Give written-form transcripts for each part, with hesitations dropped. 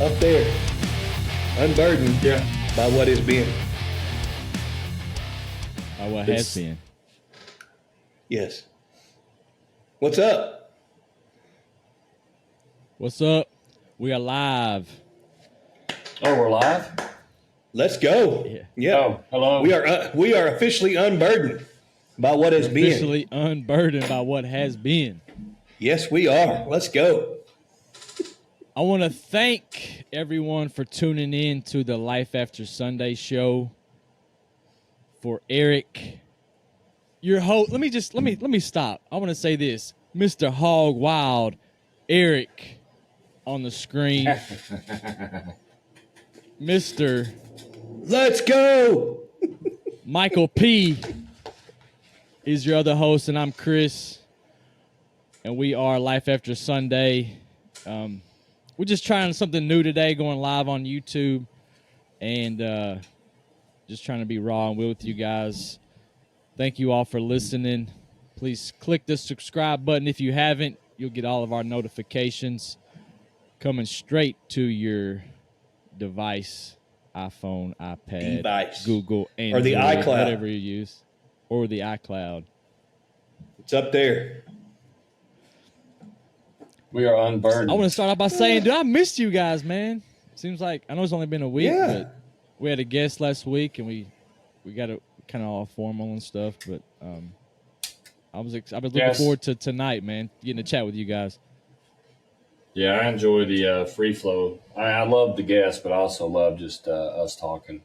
up there, unburdened by what has been. By what has been. Yes. What's up? What's up? We are live. Oh, we're live? Let's go. Yeah. Oh, hello. We are officially unburdened by what has been. Officially unburdened by what has been. Yes, we are. Let's go. I want to thank everyone for tuning in to the Life After Sunday show. For Eric, your host. Let me stop. I want to say this, Mr. Hog Wild, Eric, on the screen. Mr. Let's go. Michael P. is your other host, and I'm Chris, and we are Life After Sunday. We're just trying something new today, going live on YouTube, and just trying to be raw and real with you guys. Thank you all for listening. Please click the subscribe button if you haven't. You'll get all of our notifications coming straight to your device, iPhone, iPad, Device. Google, Android, or the iCloud, whatever you use, or the iCloud. It's up there. We are unburdened. I want to start off by saying, dude, I missed you guys, man. Seems like I know it's only been a week, but we had a guest last week, and we got it kind of all formal and stuff. But I've been looking forward to tonight, man, getting to chat with you guys. Yeah, I enjoy the free flow. I love the guests, but I also love just us talking.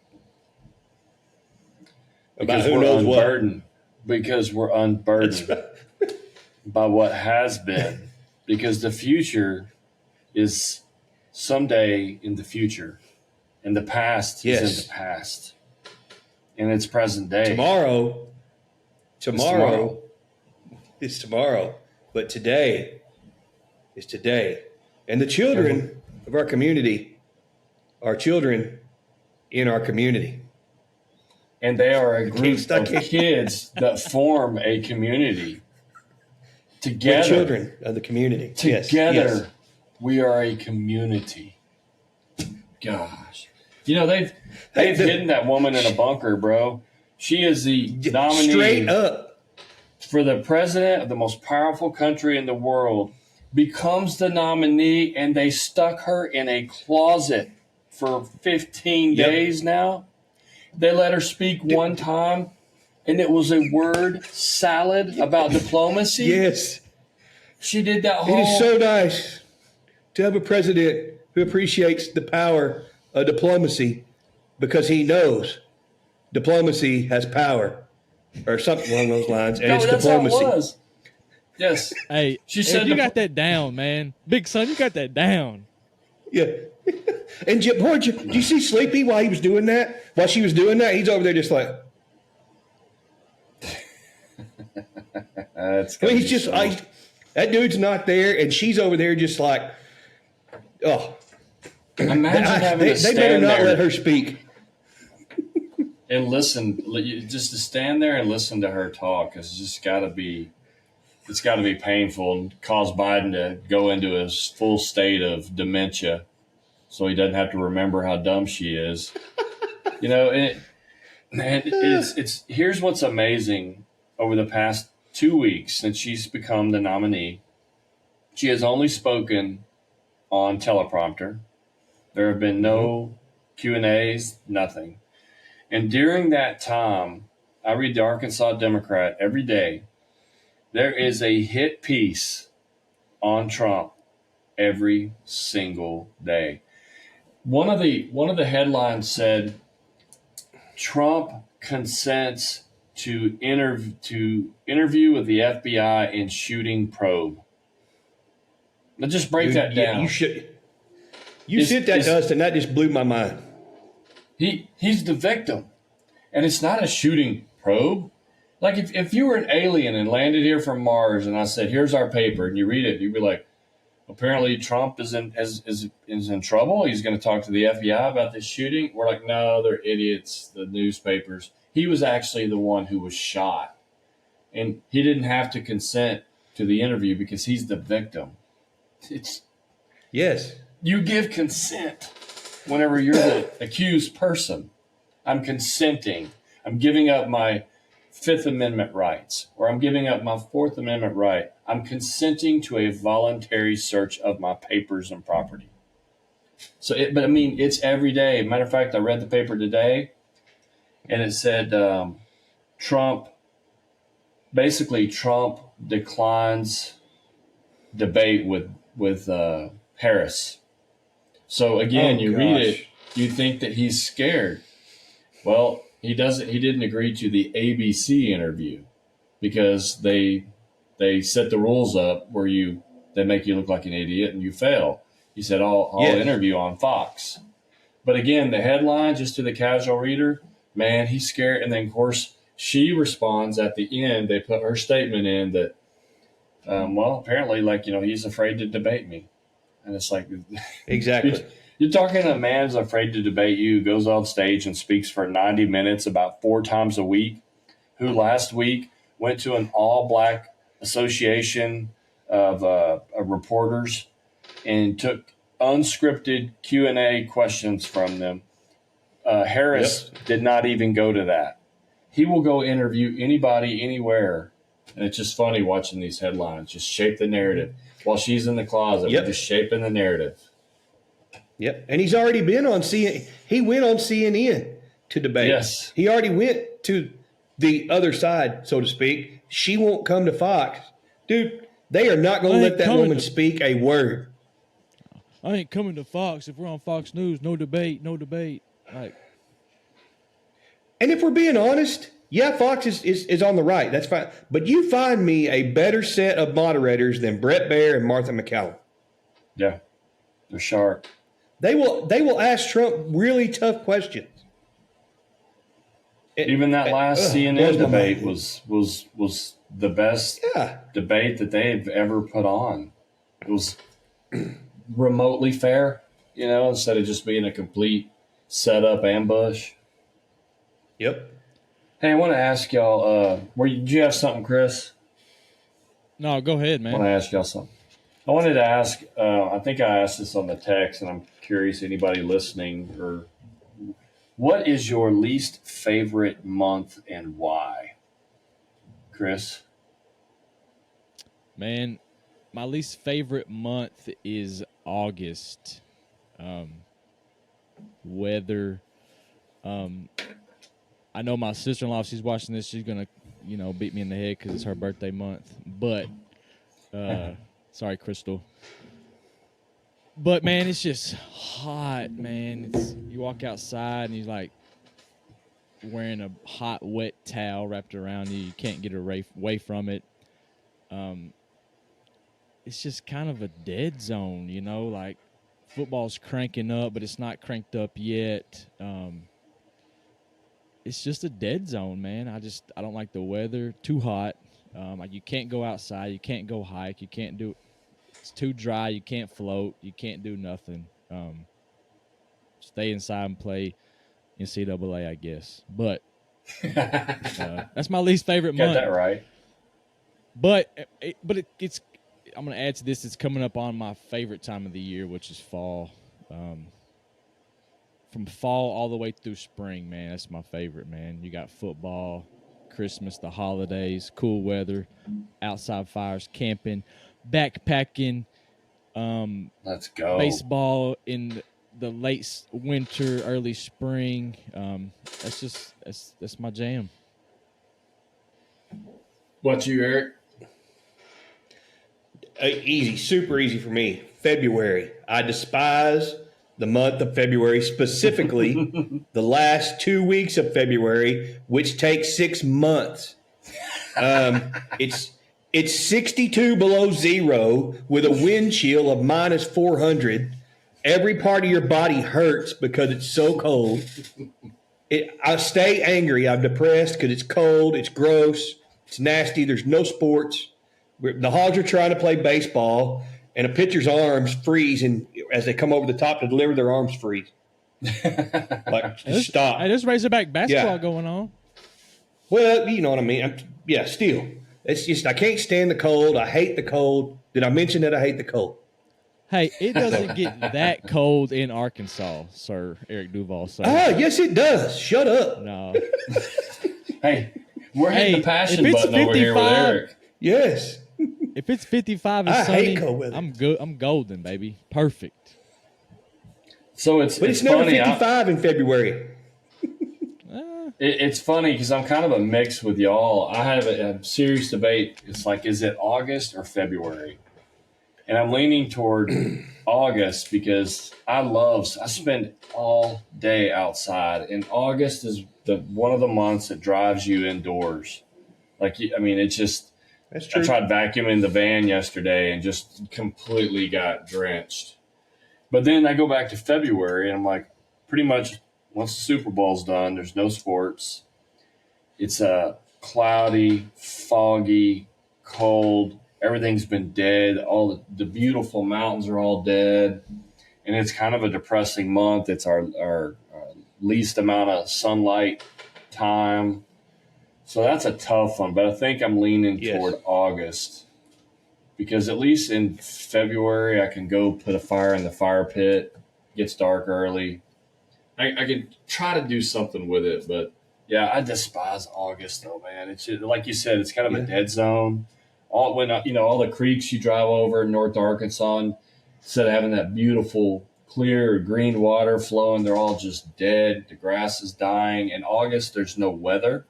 Because we're unburdened. Because we're unburdened by what has been. Because the future is someday in the future. And the past is in the past. And it's present day. Tomorrow. It's tomorrow. But today is today. And the children of our community are children in our community. And they are a group of kids that form a community. Together. We're children of the community. Together, we are a community. Gosh. You know, they've hidden that woman in a bunker, bro. She is the nominee. Straight up. For the president of the most powerful country in the world. Becomes the nominee, and they stuck her in a closet for 15 days now. They let her speak one time, and it was a word salad about diplomacy. Yes. She did that whole... It is so nice to have a president who appreciates the power of diplomacy because he knows diplomacy has power or something along those lines, and it's diplomacy. How it was. Yes. Hey, she said you got that down, man. Big son, you got that down. Yeah. And did you see Sleepy while he was doing that? While she was doing that, he's over there just like. He's just that dude's not there, and she's over there just like, oh. Imagine having to stand they better not there let her speak. And listen, just to stand there and listen to her talk is just got to be. It's got to be painful and cause Biden to go into his full state of dementia so he doesn't have to remember how dumb she is. You know, it's here's what's amazing over the past 2 weeks since she's become the nominee. She has only spoken on teleprompter. There have been no Q&As, nothing. And during that time, I read the Arkansas Democrat every day. There is a hit piece on Trump every single day. One of the headlines said, Trump consents to interview with the FBI in shooting probe. Now just break that down. You sent that to us, and that just blew my mind. He's the victim, and it's not a shooting probe. Like if you were an alien and landed here from Mars, and I said, "Here's our paper," and you read it, you'd be like, "Apparently Trump is in trouble. He's going to talk to the FBI about this shooting." We're like, "No, they're idiots." The newspapers. He was actually the one who was shot, and he didn't have to consent to the interview because he's the victim. Yes. You give consent whenever you're the accused person. I'm consenting. I'm giving up my Fifth Amendment rights, or I'm giving up my Fourth Amendment right. I'm consenting to a voluntary search of my papers and property. So, but I mean, it's every day. Matter of fact, I read the paper today, and it said Trump declines debate with Harris. So again, you read it, you think that he's scared. Well, he doesn't. He didn't agree to the ABC interview because they set the rules up where they make you look like an idiot and you fail. He said, I'll interview on Fox. But again, the headline, just to the casual reader, man, he's scared. And then, of course, she responds at the end. They put her statement in that, apparently, he's afraid to debate me. And it's like, Exactly. You're talking to a man who's afraid to debate you, who goes on stage and speaks for 90 minutes about 4 times a week, who last week went to an all-black association of reporters and took unscripted Q&A questions from them. Harris did not even go to that. He will go interview anybody, anywhere. And it's just funny watching these headlines just shape the narrative. While she's in the closet, we're just shaping the narrative. Yep. And he's already been on CNN. He went on CNN to debate. Yes. He already went to the other side, so to speak. She won't come to Fox. Dude, they are not going to let that woman speak a word. I ain't coming to Fox. If we're on Fox News, no debate. Like, and if we're being honest, Fox is on the right. That's fine. But you find me a better set of moderators than Brett Baer and Martha McCallum. Yeah, they're sharp. They will ask Trump really tough questions. Even that last CNN debate was the best debate that they've ever put on. It was remotely fair, instead of just being a complete setup ambush. Yep. Hey, I want to ask y'all, did you have something, Chris? No, go ahead, man. I want to ask y'all something. I wanted to ask, I think I asked this on the text, and I'm curious, anybody listening, what is your least favorite month and why? Chris? Man, my least favorite month is August. Weather. I know my sister-in-law, if she's watching this, she's going to, beat me in the head because it's her birthday month. But, sorry, Crystal. But, man, it's just hot, man. You walk outside and you're, like, wearing a hot, wet towel wrapped around you. You can't get away from it. It's just kind of a dead zone, like football's cranking up, but it's not cranked up yet. It's just a dead zone, man. I don't like the weather. Too hot. You can't go outside. You can't go hike. You can't do. It's too dry. You can't float. You can't do nothing. Stay inside and play NCAA, I guess. But that's my least favorite month. Got that right. But it's. I'm going to add to this. It's coming up on my favorite time of the year, which is fall. From fall all the way through spring, man, that's my favorite, man. You got football, Christmas, the holidays, cool weather, outside fires, camping, backpacking. Let's go. Baseball in the late winter, early spring. That's my jam. What you, Eric? Easy, super easy for me. February. I despise the month of February, specifically the last 2 weeks of February, which takes 6 months. It's 62 below zero with a wind chill of minus 400. Every part of your body hurts because it's so cold. I stay angry. I'm depressed because it's cold. It's gross. It's nasty. There's no sports. The Hogs are trying to play baseball, and a pitcher's arms freeze, and as they come over the top to deliver, their arms freeze. Stop. Hey, there's Razorback basketball going on. Well, you know what I mean. Still. It's just I can't stand the cold. I hate the cold. Did I mention that I hate the cold? Hey, it doesn't get that cold in Arkansas, Sir Eric Duval. So Yes, it does. Shut up. no. Hey, we're hitting Hey, the passion if it's button over here with 55 Eric. Yes. If it's 55 and I hate sunny, cold weather. I'm good. I'm golden, baby. Perfect. So it's But it's never funny. 55 in February. It's funny because I'm kind of a mix with y'all. I have a serious debate. It's like, is it August or February? And I'm leaning toward August because I spend all day outside, and August is one of the months that drives you indoors. Like, I mean, it's just. That's I true. tried vacuuming the van yesterday and just completely got drenched. But then I go back to February and I'm like, pretty much once the Super Bowl's done, there's no sports. It's cloudy, foggy, cold. Everything's been dead. All the beautiful mountains are all dead. And it's kind of a depressing month. It's our least amount of sunlight time. So that's a tough one. But I think I'm leaning toward August. Because at least in February, I can go put a fire in the fire pit. It gets dark early. I can try to do something with it, but yeah, I despise August though, man. It's just, like you said, it's kind of a dead zone. All the creeks you drive over in North Arkansas, and instead of having that beautiful, clear, green water flowing, they're all just dead. The grass is dying. In August, there's no weather,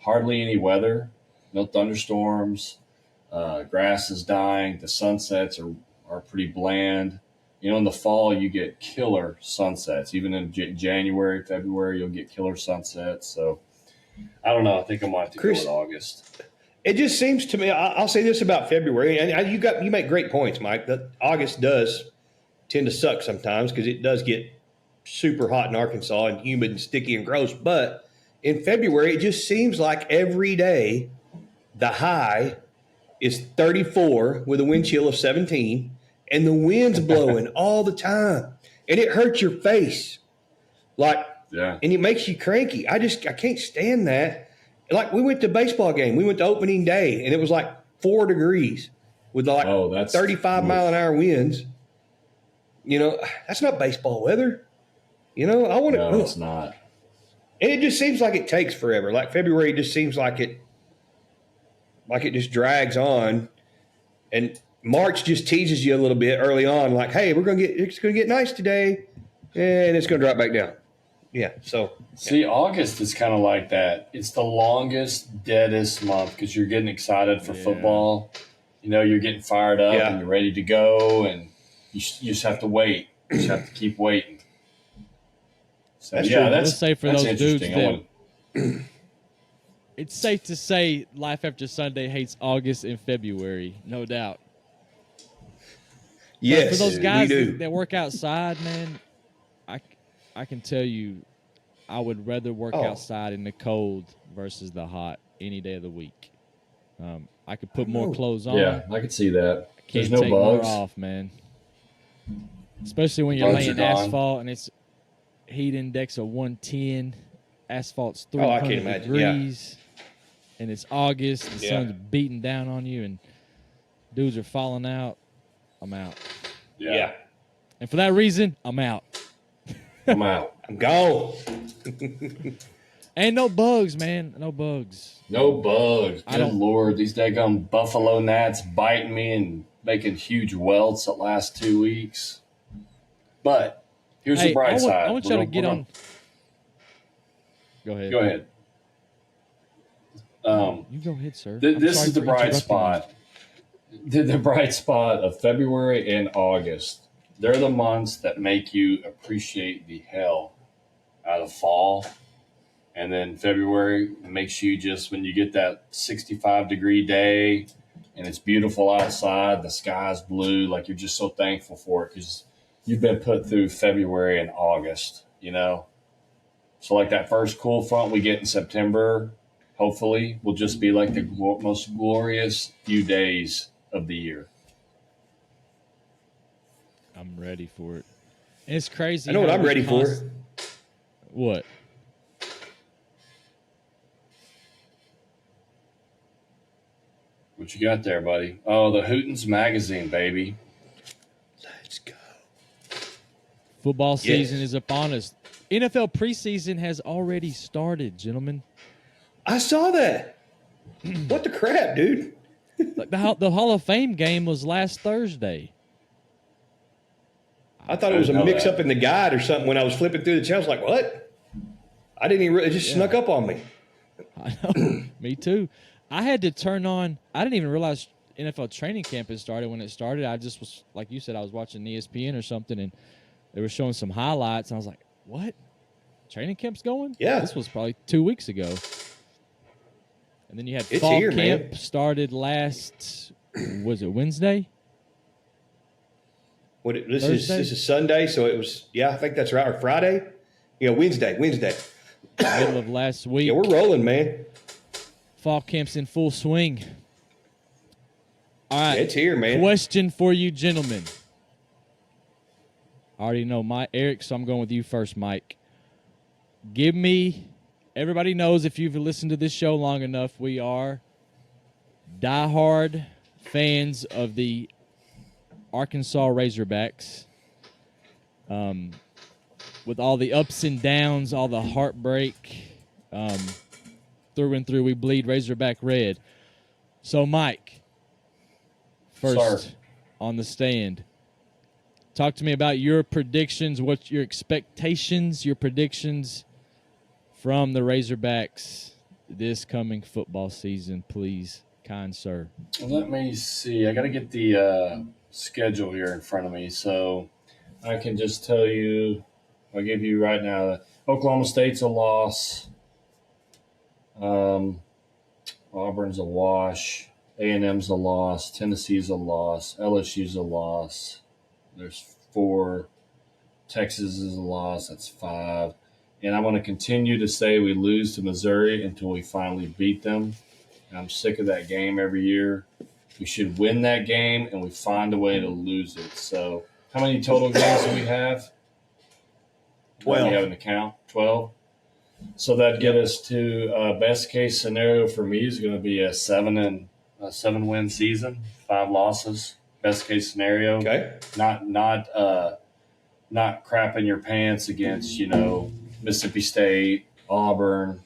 hardly any weather, no thunderstorms. Grass is dying. The sunsets are pretty bland. In the fall, you get killer sunsets. Even in January, February, you'll get killer sunsets. So, I don't know. I think I might have to go with August. It just seems to me, I'll say this about February, and you make great points, Mike, that August does tend to suck sometimes because it does get super hot in Arkansas and humid and sticky and gross. But in February, it just seems like every day the high is 34 with a wind chill of 17, and the wind's blowing all the time, and it hurts your face, and it makes you cranky. I can't stand that. Like, we went to a baseball game. We went to opening day, and it was like 4 degrees with 35 mile an hour winds. That's not baseball weather. I want to. No, it's not. And it just seems like it takes forever. Like February just seems like it just drags on, and March just teases you a little bit early on, like, hey, it's gonna get nice today, and it's gonna drop back down. Yeah. So see, August is kind of like that. It's the longest, deadest month because you're getting excited for football. You're getting fired up and you're ready to go, and you just have to wait. You just have to keep waiting. So let's say for that's those dudes interesting. it's safe to say Life After Sunday hates August and February, no doubt. Yes, but for those guys that work outside, man, I can tell you, I would rather work outside in the cold versus the hot any day of the week. I could put more clothes on. Yeah, I could see that. Can't There's no take bugs. more off, man. Especially when you're laying asphalt and it's heat index of 110. Asphalt's 300 degrees. And it's August. The sun's beating down on you, and dudes are falling out. I'm out. Yeah. And for that reason, I'm out. I'm out. I'm gone. And no bugs, man. No bugs. No bugs. Good Lord. These daggum buffalo gnats biting me and making huge welts the last 2 weeks. But here's the bright side. I want y'all to get on. Go ahead. Go ahead. You go ahead, sir. This is the bright spot. The bright spot of February and August. They're the months that make you appreciate the hell out of fall. And then February makes you just, when you get that 65-degree day and it's beautiful outside, the sky's blue, like you're just so thankful for it because you've been put through February and August, So like that first cool front we get in September, hopefully, will just be like the most glorious few days of the year. I'm ready for it. And it's crazy. I know what I'm ready for. What? What you got there, buddy? Oh, the Hootens magazine, baby. Let's go. Football season is upon us. NFL preseason has already started, gentlemen. I saw that. What the crap, dude? Like the Hall of Fame game was last Thursday. I thought it was a mix-up in the guide or something when I was flipping through the channels. Like, what? I didn't even. It just snuck up on me. I know. Me too. I had to turn on. I didn't even realize NFL training camp had started when it started. I just was, like you said, I was watching ESPN or something, and they were showing some highlights, and I was like, what? Training camp's going? Yeah. This was probably 2 weeks ago. And then you had It's fall here, camp man. started last, was it Wednesday? This is Sunday, so it was. Yeah, I think that's right. Or Friday. Yeah, Wednesday. Middle of last week. Yeah, we're rolling, man. Fall camp's in full swing. All right. It's here, man. Question for you, gentlemen. I already know Eric, so I'm going with you first, Mike. Give me, everybody knows if you've listened to this show long enough, we are diehard fans of the Arkansas Razorbacks. With all the ups and downs, all the heartbreak, through and through, we bleed Razorback red. So, Mike, first on the stand, talk to me about your predictions, what your expectations, your predictions from the Razorbacks this coming football season, please, kind sir. Let me see. I got to get the schedule here in front of me, so I can just tell you. I'll give you right now. That Oklahoma State's a loss. Auburn's a wash. A&M's a loss. Tennessee's a loss. LSU's a loss. There's 4. Texas is a loss. That's 5. And I'm going to continue to say we lose to Missouri until we finally beat them. And I'm sick of that game every year. We should win that game, and we find a way to lose it. So how many total games do we have? 12. We have an account, 12. So that'd get us to best case scenario for me is going to be a 7-win season, 5 losses. Best case scenario. Okay. Not crapping your pants against Mississippi State, Auburn,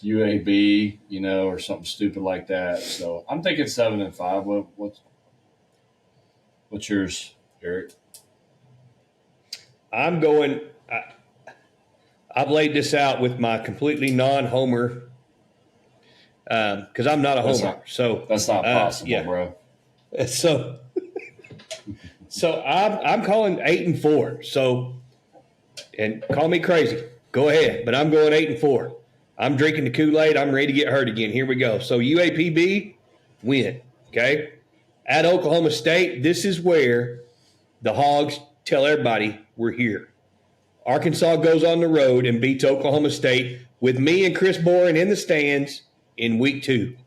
UAB, or something stupid like that. So I'm thinking 7-5. What's yours, Eric? I'm going. I've laid this out with my completely non-homer because I'm not a homer. That's not possible, bro. So I'm calling 8-4. So, and call me crazy. Go ahead, but I'm going 8-4. I'm drinking the Kool-Aid. I'm ready to get hurt again. Here we go. So UAPB, win. Okay. At Oklahoma State, this is where the Hogs tell everybody we're here. Arkansas goes on the road and beats Oklahoma State with me and Chris Boren in the stands in week 2,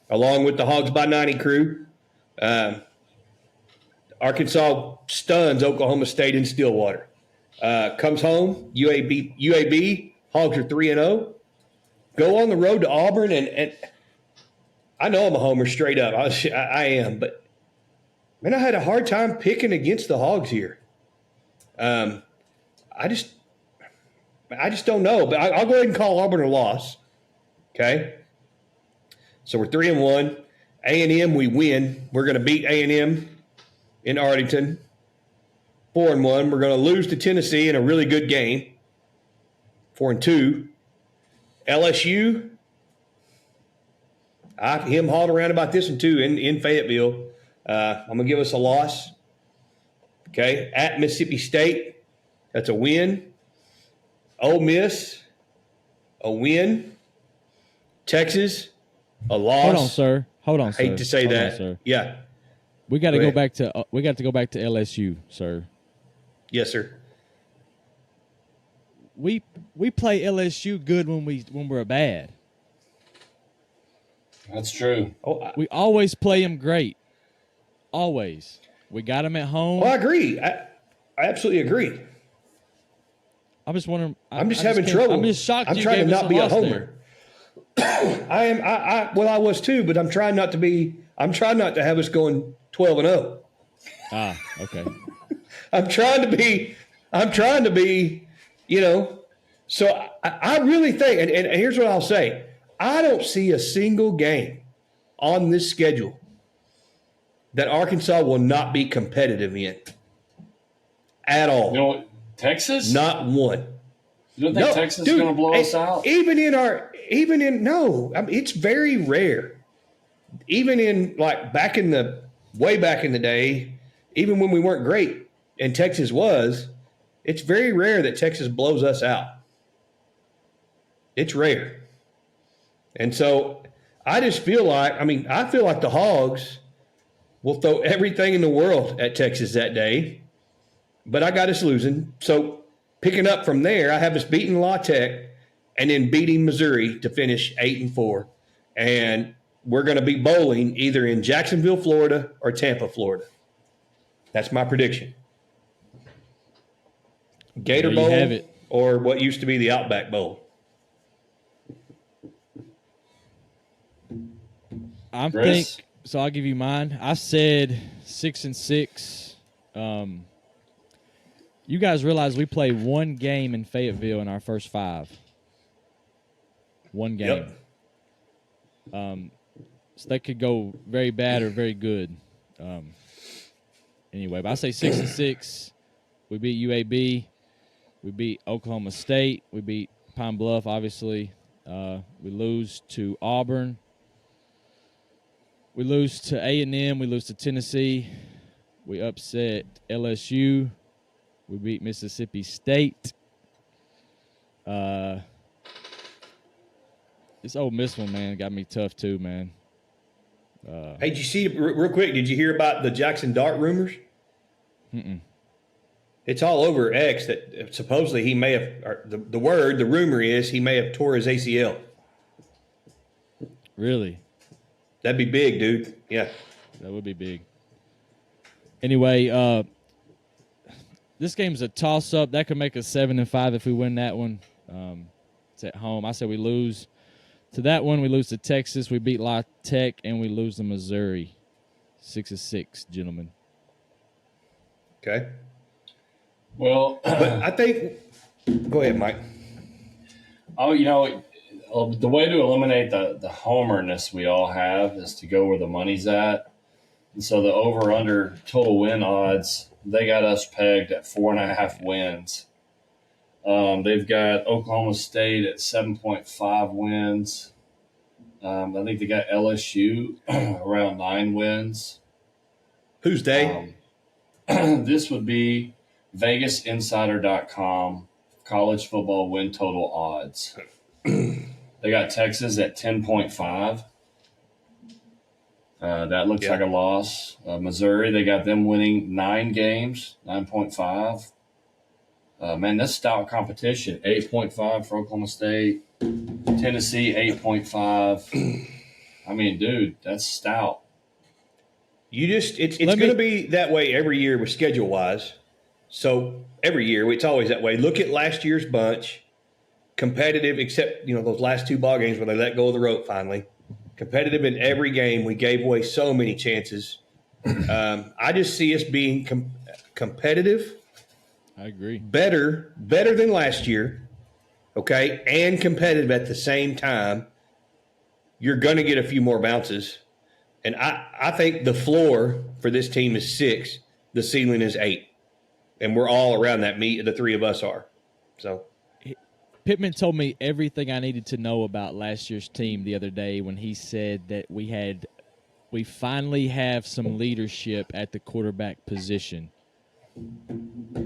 along with the Hogs by 90 crew. Arkansas stuns Oklahoma State in Stillwater. Comes home, UAB, Hogs are 3-0. Go on the road to Auburn, and I know I'm a homer straight up. I am, but man, I had a hard time picking against the Hogs here. I just don't know, but I'll go ahead and call Auburn a loss. Okay, so we're 3-1. A&M, we win. We're going to beat A&M in Arlington. 4-1. We're going to lose to Tennessee in a really good game. 4-2. LSU, him hauled around about this one too in Fayetteville. I'm going to give us a loss. Okay, at Mississippi State, that's a win. Ole Miss, a win. Texas, a loss. Hold on, sir. I hate to say Hold that. on, sir. Yeah. We got to go back to LSU, sir. Yes, sir. We play LSU good when we're bad. That's true. We always play them great. Always. We got them at home. Well, I agree. I absolutely agree. I'm just wondering. I'm just having trouble. I'm just shocked. I'm you trying to gave us not be a loss homer. I am. Well, I was too, but I'm trying not to be. I'm trying not to have us going 12-0. Okay. I'm trying to be. I'm trying to be, you know. So I really think, and here's what I'll say: I don't see a single game on this schedule that Arkansas will not be competitive in at all. You know, Texas? Not one. You don't think No, Texas is dude. going to blow us out? No, I mean, it's very rare. Even in like way back in the day, even when we weren't great and Texas was, it's very rare that Texas blows us out. It's rare. And so I just feel like, I feel like the Hogs will throw everything in the world at Texas that day, but I got us losing. So picking up from there, I have us beating La Tech and then beating Missouri to finish 8-4. And we're going to be bowling either in Jacksonville, Florida or Tampa, Florida. That's my prediction. Gator There you Bowl have it. or what used to be the Outback Bowl. So I'll give you mine. I said 6-6. You guys realize we play one game in Fayetteville in our first 5. One game. Yep. So that could go very bad or very good. Anyway, but I say 6-6. We beat UAB. We beat Oklahoma State. We beat Pine Bluff, obviously. We lose to Auburn. We lose to A&M. We lose to Tennessee. We upset LSU. We beat Mississippi State. This Ole Miss one, man, got me tough too, man. Hey, did you see, real quick, did you hear about the Jackson Dart rumors? Mm-mm. It's all over X that supposedly he may have, or the rumor is he may have tore his ACL. Really? That'd be big, dude. Yeah. That would be big. Anyway, this game's a toss-up. That could make us 7-5 if we win that one. It's at home. I said we lose to that one. We lose to Texas. We beat La Tech, and we lose to Missouri. 6-6, gentlemen. Okay. Well, but I think – go ahead, Mike. Oh, the way to eliminate the homerness we all have is to go where the money's at. And so the over-under total win odds, they got us pegged at 4.5 wins. They've got Oklahoma State at 7.5 wins. I think they got LSU around 9 wins. Who's they? This would be VegasInsider.com college football win total odds. They got Texas at 10.5. That looks like a loss. Missouri, they got them winning 9 games, 9.5. Man, that's stout competition. 8.5 for Oklahoma State. Tennessee, 8.5. I mean, dude, that's stout. It's going to be that way every year with schedule-wise. So every year, it's always that way. Look at last year's bunch. Competitive, except, those last 2 ball games where they let go of the rope finally. Competitive in every game. We gave away so many chances. I just see us being competitive. I agree. Better than last year, okay, and competitive at the same time. You're going to get a few more bounces. And I think the floor for this team is 6. The ceiling is 8. And we're all around that meet. The 3 of us are. So Pittman told me everything I needed to know about last year's team the other day when he said that we finally have some leadership at the quarterback position.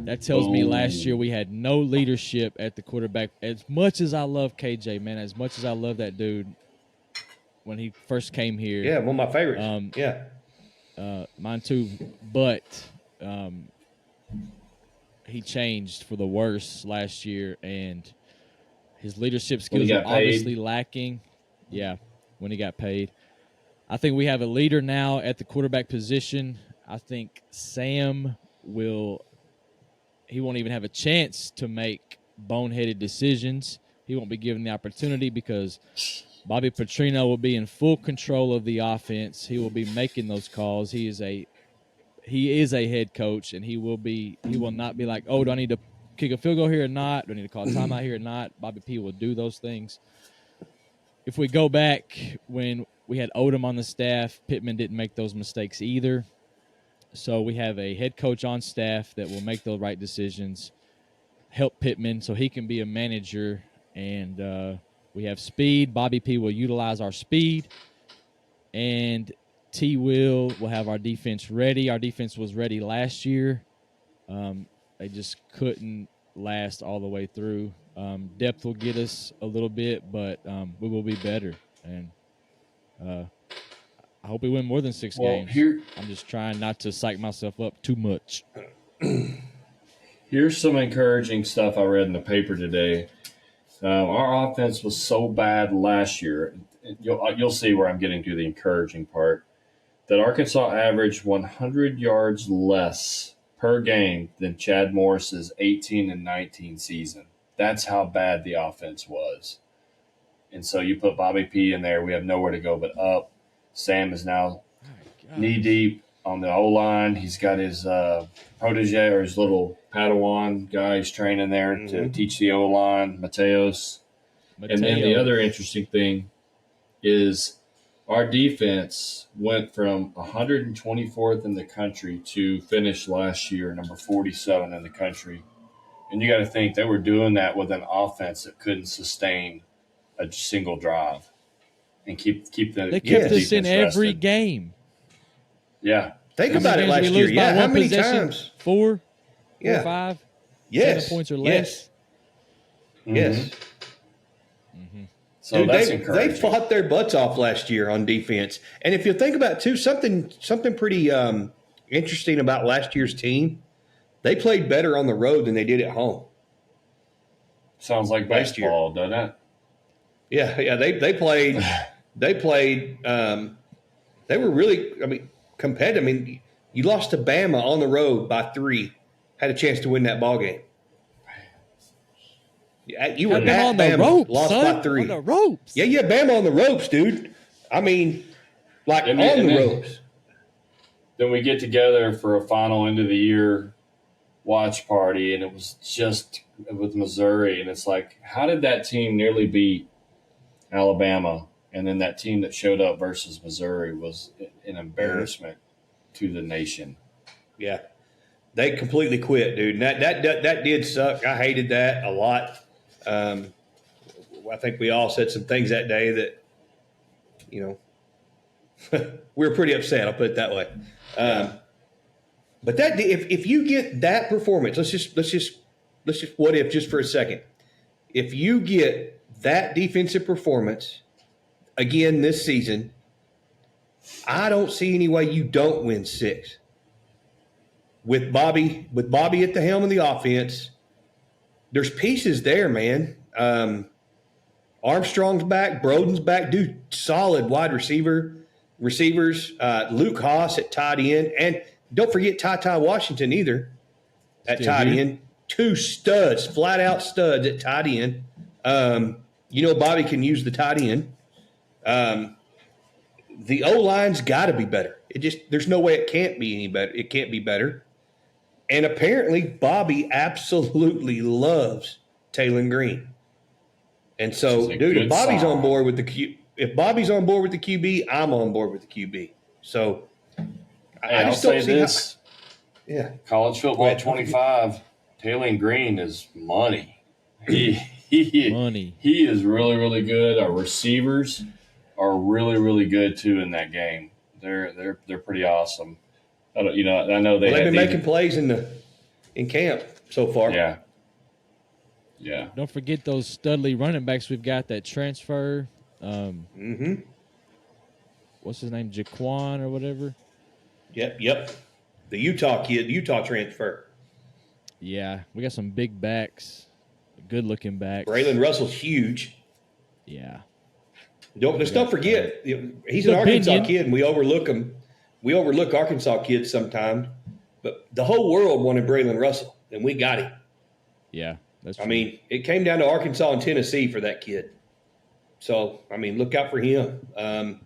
That tells me last year we had no leadership at the quarterback. As much as I love KJ, man, as much as I love that dude when he first came here. Yeah, one of my favorites. Mine too. But he changed for the worse last year, and his leadership skills are obviously lacking. Yeah, when he got paid. I think we have a leader now at the quarterback position. I think Sam he won't even have a chance to make boneheaded decisions. He won't be given the opportunity because Bobby Petrino will be in full control of the offense. He will be making those calls. He is a head coach, and he will not be like, oh, do I need to kick a field goal here or not? Do I need to call a timeout here or not? Bobby P will do those things. If we go back when we had Odom on the staff, Pittman didn't make those mistakes either. So we have a head coach on staff that will make the right decisions, help Pittman so he can be a manager. And we have speed. Bobby P will utilize our speed. And T will have our defense ready. Our defense was ready last year. They just couldn't last all the way through. Depth will get us a little bit, but we will be better. And I hope we win more than 6 games. I'm just trying not to psych myself up too much. Here's some encouraging stuff I read in the paper today. Our offense was so bad last year. You'll see where I'm getting to the encouraging part. That Arkansas averaged 100 yards less per game than Chad Morris's 18 and 19 season. That's how bad the offense was. And so you put Bobby P in there, we have nowhere to go but up. Sam is now knee deep on the O-line. He's got his protege or his little Padawan guy he's training there to teach the O-line, Mateos. And then the other interesting thing is our defense went from 124th in the country to finish last year number 47 in the country. And you got to think they were doing that with an offense that couldn't sustain a single drive and keep the They kept us in every rested. game. Yeah. Think about it last year. Yeah, how many times? 4, Yeah. 4, 5, Yes. 7 points or less. Yes. So Dude, that's they encouraging. fought their butts off last year on defense. And if you think about it, too, something pretty interesting about last year's team, they played better on the road than they did at home. Sounds like last year. baseball, doesn't it? Yeah, they played they were really competitive. You lost to Bama on the road by 3, had a chance to win that ball game. You were at on the Bama, ropes, lost son. by 3. On the ropes. Yeah, Bama on the ropes, dude. On the ropes. Then we get together for a final end of the year watch party, and it was just with Missouri, and it's like, how did that team nearly beat Alabama? And then that team that showed up versus Missouri was an embarrassment to the nation. Yeah, they completely quit, dude. And that did suck. I hated that a lot. I think we all said some things that day that, we were pretty upset. I'll put it that way. But that if you get that performance, let's just what if just for a second. If you get that defensive performance again this season, I don't see any way you don't win 6. With Bobby at the helm of the offense, there's pieces there, man. Armstrong's back, Broden's back, dude. Solid wide receivers. Luke Haas at tight end, and don't forget Ty Washington either at tight end. 2 studs, flat out studs at tight end. Bobby can use the tight end. The O-line's got to be better. There's no way it can't be any better. It can't be better. And apparently Bobby absolutely loves Taylor Green. And so, dude, if Bobby's on board with the QB, I'm on board with the QB. So I just don't see this. Yeah. College football 25, Taylor Green is money. He is really, really good. Our receivers are really, really good too in that game. They're pretty awesome. I know they've been making plays in camp so far. Yeah. Don't forget those studly running backs we've got that transfer. What's his name? Jaquan or whatever? Yep. The Utah kid, Utah transfer. Yeah, we got some big backs, good-looking backs. Braylon Russell's huge. Yeah. Don't forget, he's an Arkansas kid, and we overlook him. We overlook Arkansas kids sometimes, but the whole world wanted Braylon Russell, and we got him. Yeah, that's true. It came down to Arkansas and Tennessee for that kid. So, look out for him. And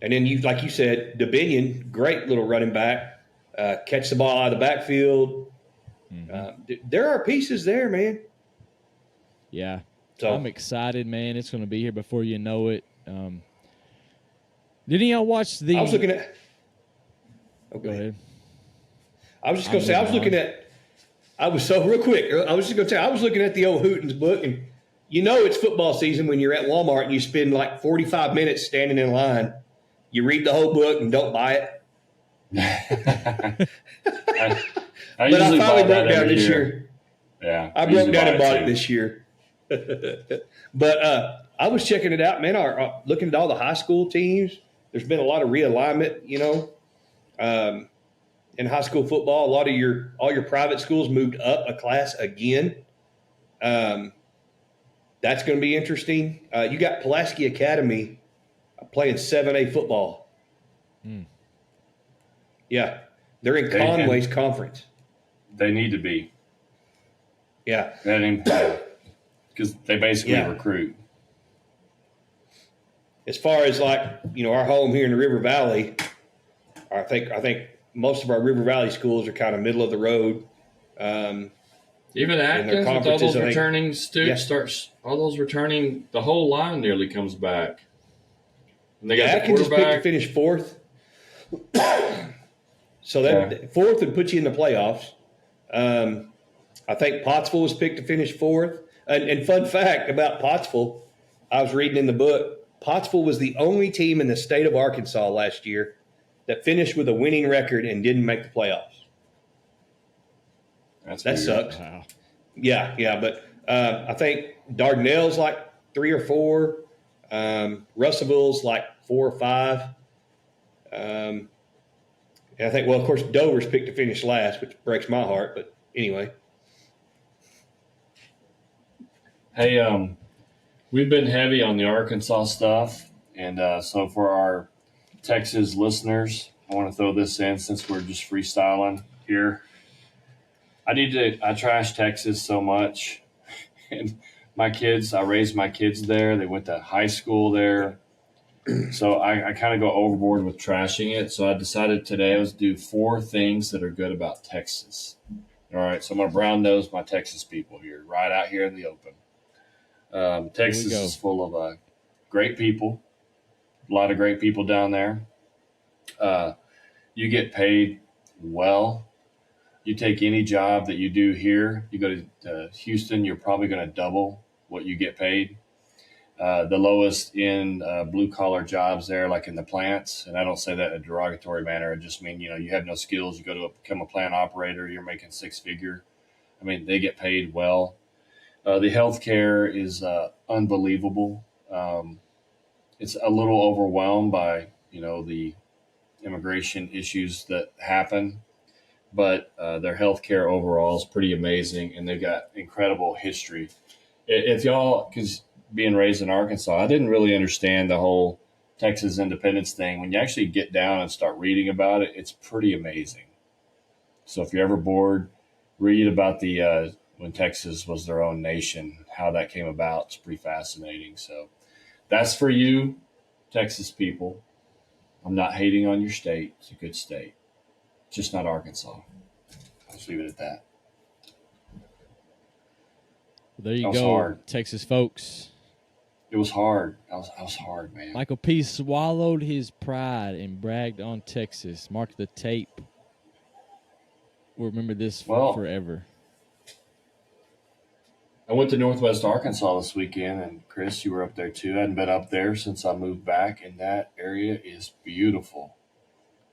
then like you said, Dominion, great little running back, catch the ball out of the backfield. There are pieces there, man. Yeah. So I'm excited, man. It's going to be here before you know it. Didn't y'all watch the? I was looking at. Go ahead. I was just going to say I was looking at. I was so real quick. I was just going to say I was looking at the old Hooten's book, and it's football season when you're at Walmart and you spend like 45 minutes standing in line. You read the whole book and don't buy it. I But I usually finally buy that broke down every this year. year. Yeah, I broke down and bought it this year. But I was checking it out, man. Looking at all the high school teams, there's been a lot of realignment, in high school football. A lot of all your private schools moved up a class again. That's going to be interesting. You got Pulaski Academy playing 7A football. Yeah, they're in Conway's conference. They need to be. Yeah, because they basically recruit. As far as our home here in the River Valley, I think most of our River Valley schools are kind of middle of the road. Even Atkins, with all those returning students, all those returning, the whole line nearly comes back. And they got Atkins is picked to finish fourth. So that fourth would put you in the playoffs. I think Pottsville was picked to finish fourth. And fun fact about Pottsville, I was reading in the book, Pottsville was the only team in the state of Arkansas last year that finished with a winning record and didn't make the playoffs. That sucks. Wow. Yeah. But I think Dardanelle's like 3 or 4. Russellville's like 4 or 5. And I think, of course, Dover's picked to finish last, which breaks my heart. But anyway. Hey, we've been heavy on the Arkansas stuff. And so for our Texas listeners, I want to throw this in since we're just freestyling here. I trash Texas so much. And I raised my kids there. They went to high school there. So I kind of go overboard with trashing it. So I decided today I was do 4 things that are good about Texas. All right. So I'm going to brown nose my Texas people here, right out here in the open. Texas is full of great people. A lot of great people down there. You get paid well. You take any job that you do here, you go to Houston, you're probably going to double what you get paid. The lowest in blue-collar jobs there, like in the plants, and I don't say that in a derogatory manner. I just mean, you have no skills. You go to become a plant operator, you're making 6-figure. I mean, they get paid well. The healthcare is unbelievable. It's a little overwhelmed by, the immigration issues that happen. But their healthcare overall is pretty amazing, and they've got incredible history. If y'all, because being raised in Arkansas, I didn't really understand the whole Texas independence thing. When you actually get down and start reading about it, it's pretty amazing. So if you're ever bored, read about the when Texas was their own nation, how that came about. It's pretty fascinating. So that's for you, Texas people. I'm not hating on your state. It's a good state. Just not Arkansas. I'll just leave it at that. There you go, hard. Texas folks. It was hard. I was hard, man. Michael P. swallowed his pride and bragged on Texas. Mark the tape. We'll remember this forever. I went to Northwest Arkansas this weekend, and Chris, you were up there too. I hadn't been up there since I moved back, and that area is beautiful.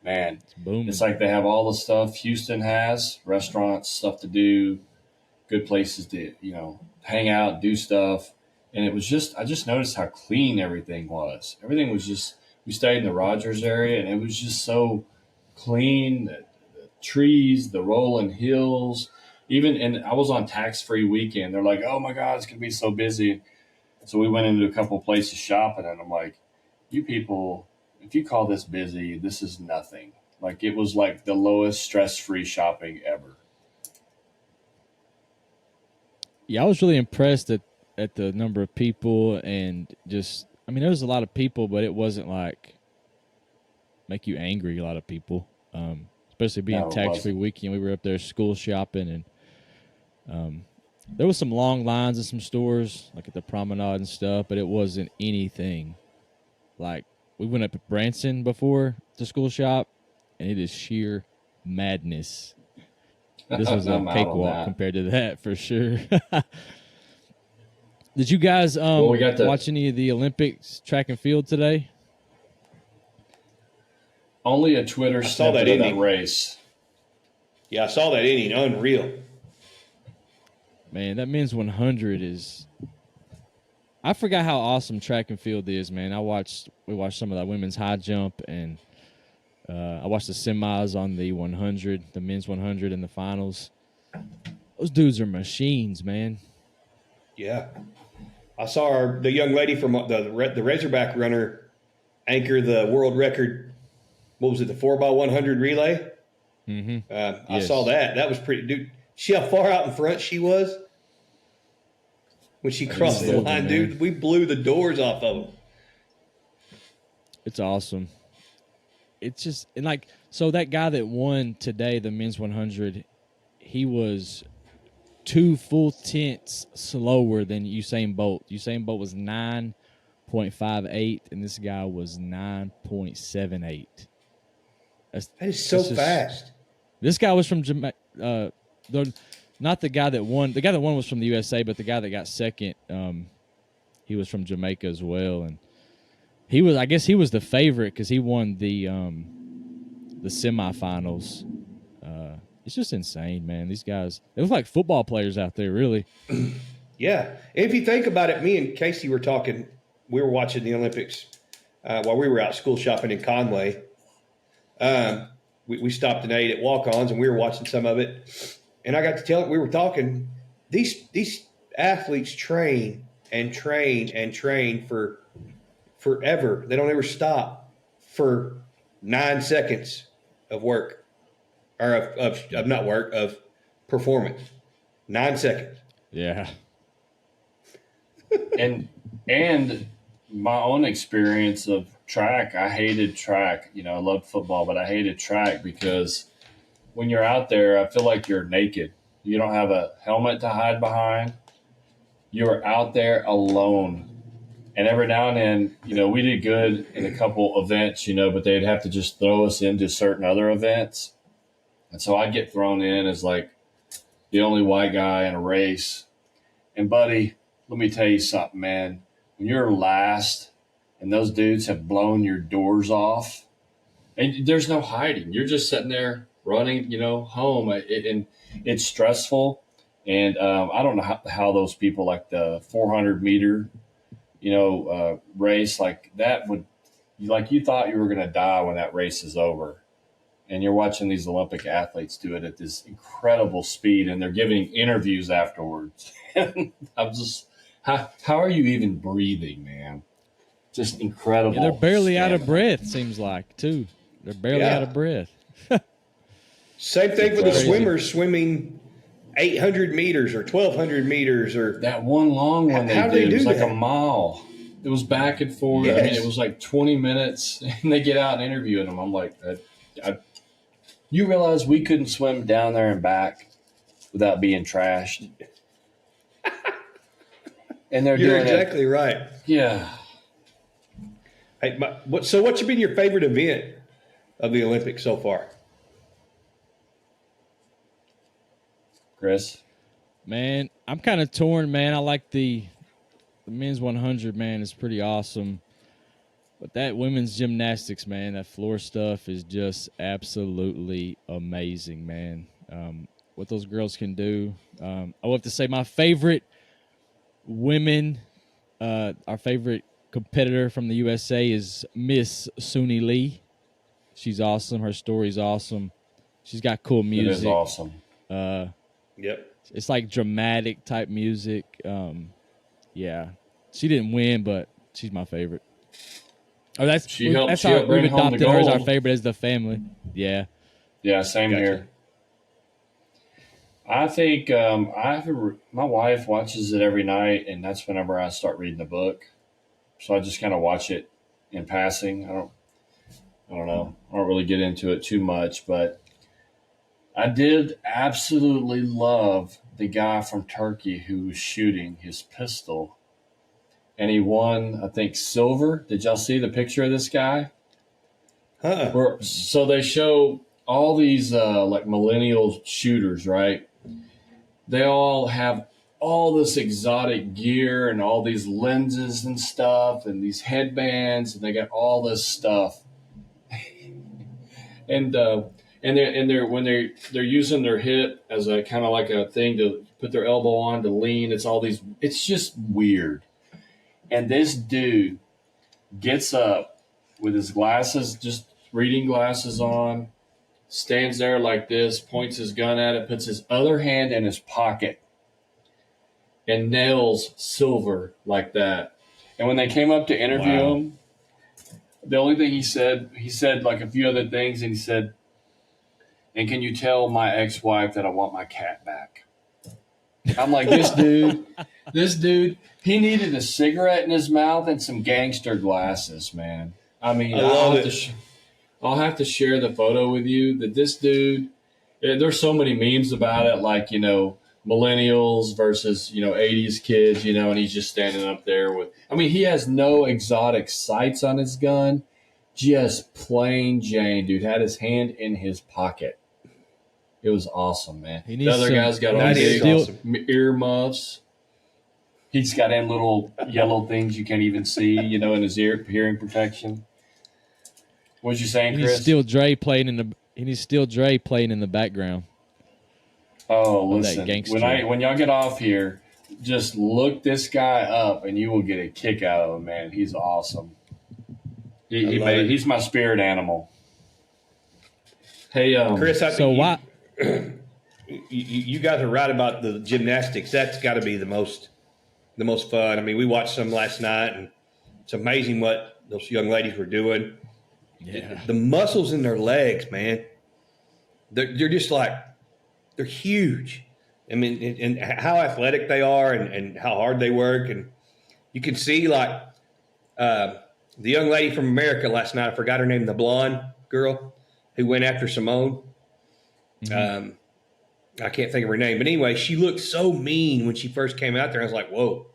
Man, it's like they have all the stuff Houston has, restaurants, stuff to do, good places to, hang out, do stuff. And it was I just noticed how clean everything was. Everything was we stayed in the Rogers area, and it was just so clean. The trees, the rolling hills, and I was on tax-free weekend. They're like, oh my God, it's going to be so busy. So we went into a couple of places shopping, and I'm like, you people, if you call this busy, this is nothing. Like, it was like the lowest stress-free shopping ever. Yeah, I was really impressed at the number of people, and there was a lot of people, but it wasn't like make you angry. A lot of people, especially being tax-free weekend. We were up there school shopping, and There was some long lines in some stores, like at the Promenade and stuff, but it wasn't anything. Like, we went up to Branson before the school shop, and it is sheer madness. This was a I'm out on cakewalk that. compared to that, for sure. Did you guys we got watch any of the Olympics track and field today? Only a Twitter saw that snippet of that inning. race. Yeah, I saw that inning. Unreal. Man, that men's 100 is. I forgot how awesome track and field is, man. We watched some of that women's high jump, and I watched the semis on the 100, the men's 100 in the finals. Those dudes are machines, man. Yeah. I saw the young lady from the Razorback runner anchor the world record. What was it, the 4x100 relay? Mm-hmm. I saw that. That was pretty. Dude, see how far out in front she was when she crossed the line, man. dude. We blew the doors off of them. It's awesome. It's just, and like, so that guy that won today, the men's 100, he was 2 full tenths slower than Usain Bolt. Usain Bolt was 9.58, and this guy was 9.78. That is so fast. This guy was from Jamaica. Not the guy that won. The guy that won was from the USA, but the guy that got second, he was from Jamaica as well. And he was, I guess, he was the favorite because he won the semifinals. It's just insane, man. These guys, they look like football players out there, really. Yeah. If you think about it, me and Casey were talking. We were watching the Olympics while we were out school shopping in Conway. We stopped and ate at Walk-Ons, and we were watching some of it. And I got to tell it, we were talking, these athletes train and train and train for forever. They don't ever stop for 9 seconds of work, or of not work, of performance. 9 seconds. Yeah. and my own experience of track, I hated track. You know, I loved football, but I hated track because when you're out there, I feel like you're naked. You don't have a helmet to hide behind. You're out there alone. And every now and then, you know, we did good in a couple events, you know, but they'd have to just throw us into certain other events. And so I'd get thrown in as like the only white guy in a race. And buddy, let me tell you something, man. When you're last and those dudes have blown your doors off, and there's no hiding. You're just sitting there running, you know, home. And it's stressful. And I don't know how those people, like the 400 meter, you know, race, like that would, like you thought you were going to die when that race is over. And you're watching these Olympic athletes do it at this incredible speed, and they're giving interviews afterwards. I'm just, how are you even breathing, man? Just incredible. Yeah, they're barely out of breath, seems like, too. They're barely out of breath. Same thing for the swimmers swimming 800 meters or 1,200 meters. Or that one long one they did was like a mile. It was back and forth. Yes. I mean, it was like 20 minutes, and they get out and interview them. I'm like, you realize we couldn't swim down there and back without being trashed? And they're You're doing exactly right. Yeah. Hey, what's been your favorite event of the Olympics so far? Chris? Man, I'm kind of torn, man. I like the men's 100, man. It's pretty awesome. But that women's gymnastics, man, that floor stuff is just absolutely amazing, man. What those girls can do. I will have to say my favorite women, our favorite competitor from the USA is Miss Suni Lee. She's awesome. Her story's awesome. She's got cool music. It is awesome. Yep. It's like dramatic type music. Yeah. She didn't win, but she's my favorite. Oh, that's how we've adopted her as our favorite as the family. Yeah. Yeah, same here. I think my wife watches it every night, and that's whenever I start reading the book. So I just kind of watch it in passing. I don't know. I don't really get into it too much, but I did absolutely love the guy from Turkey who was shooting his pistol, and he won, I think, silver. Did y'all see the picture of this guy? So they show all these like millennial shooters, right? They all have all this exotic gear and all these lenses and stuff and these headbands, and they got all this stuff. And they're when they're using their hip as a kind of like a thing to put their elbow on to lean. It's just weird. And this dude gets up with his glasses, just reading glasses on, stands there like this, points his gun at it, puts his other hand in his pocket, and nails silver like that. And when they came up to interview him, the only thing he said like a few other things, and he said, "And can you tell my ex-wife that I want my cat back?" I'm like, this dude, he needed a cigarette in his mouth and some gangster glasses, man. I mean, I'll have to share the photo with you that this dude, there's so many memes about it, like, millennials versus, 80s kids, and he's just standing up there with, he has no exotic sights on his gun, just plain Jane, dude, had his hand in his pocket. It was awesome, man. The other guy's got all these earmuffs. He's got in little yellow things you can't even see, in his ear, hearing protection. What'd you saying, Chris? He's still Dre playing in the background. Oh, listen. When y'all get off here, just look this guy up, and you will get a kick out of him, man. He's awesome. He's my spirit animal. Hey, Chris, why? You guys are right about the gymnastics. That's got to be the most fun. We watched some last night, and it's amazing what those young ladies were doing. Yeah, the muscles in their legs, man. They're just like, they're huge. And how athletic they are, and how hard they work, and you can see like the young lady from America last night. I forgot her name, the blonde girl who went after Simone. Mm-hmm. I can't think of her name, but anyway, she looked so mean when she first came out there. I was like, whoa,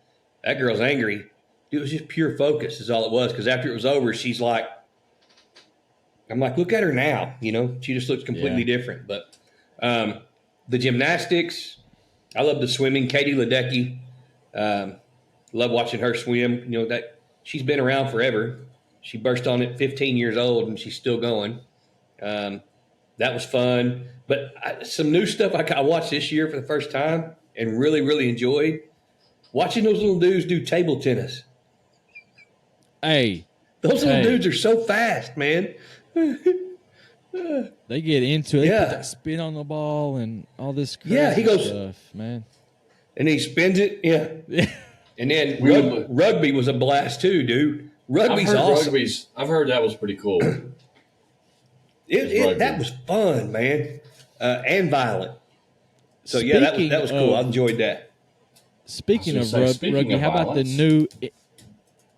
that girl's angry. It was just pure focus is all it was. Because after it was over, she's like, I'm like, look at her now. She just looks completely different. But the gymnastics, I love the swimming. Katie Ledecky, love watching her swim. That she's been around forever. She burst on it 15 years old, and she's still going. That was fun. But some new stuff I watched this year for the first time and really, really enjoyed. Watching those little dudes do table tennis. Hey. Those little dudes are so fast, man. They get into it. They put that spin on the ball and all this crazy stuff, man. And he spins it, yeah. And then rugby was a blast too, dude. Rugby's awesome. I've heard that was pretty cool. That was fun, man, and violent. So that was cool. I enjoyed that. Speaking of rugby, how about the new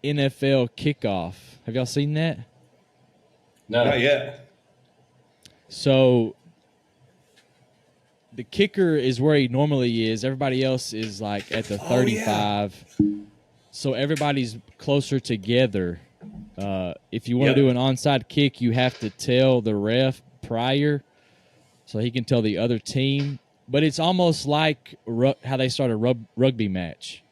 NFL kickoff? Have y'all seen that? No, not yet. So the kicker is where he normally is. Everybody else is like at the 35. Yeah. So everybody's closer together. If you want to do an onside kick, you have to tell the ref prior so he can tell the other team. But it's almost like how they start a rugby match.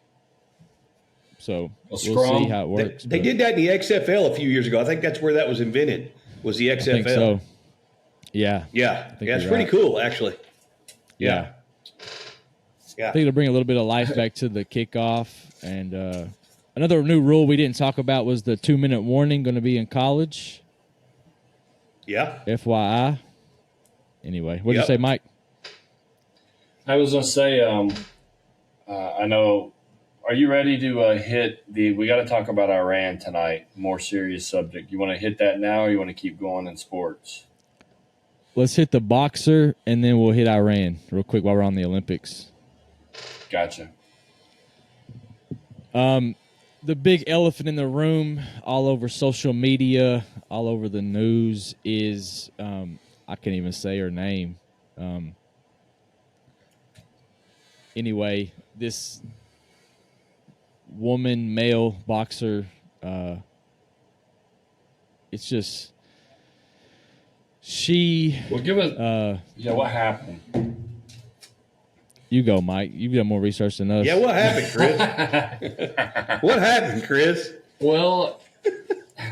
So we'll see how it works. They did that in the XFL a few years ago. I think that's where that was invented, was the XFL. I think so. Yeah. Yeah. It's pretty cool, actually. Yeah. I think it'll bring a little bit of life back to the kickoff. And another new rule we didn't talk about was the 2-minute warning going to be in college. Yeah. FYI. Anyway, what did you say, Mike? I was going to say, I know, are you ready to hit we got to talk about Iran tonight, more serious subject. You want to hit that now, or you want to keep going in sports? Let's hit the boxer, and then we'll hit Iran real quick while we're on the Olympics. Gotcha. The big elephant in the room, all over social media, all over the news, is I can't even say her name. anyway, this woman, male boxer, it's just she. Well, give us. What happened? You go, Mike. You've done more research than us. Yeah, what happened, Chris? What happened, Chris? Well,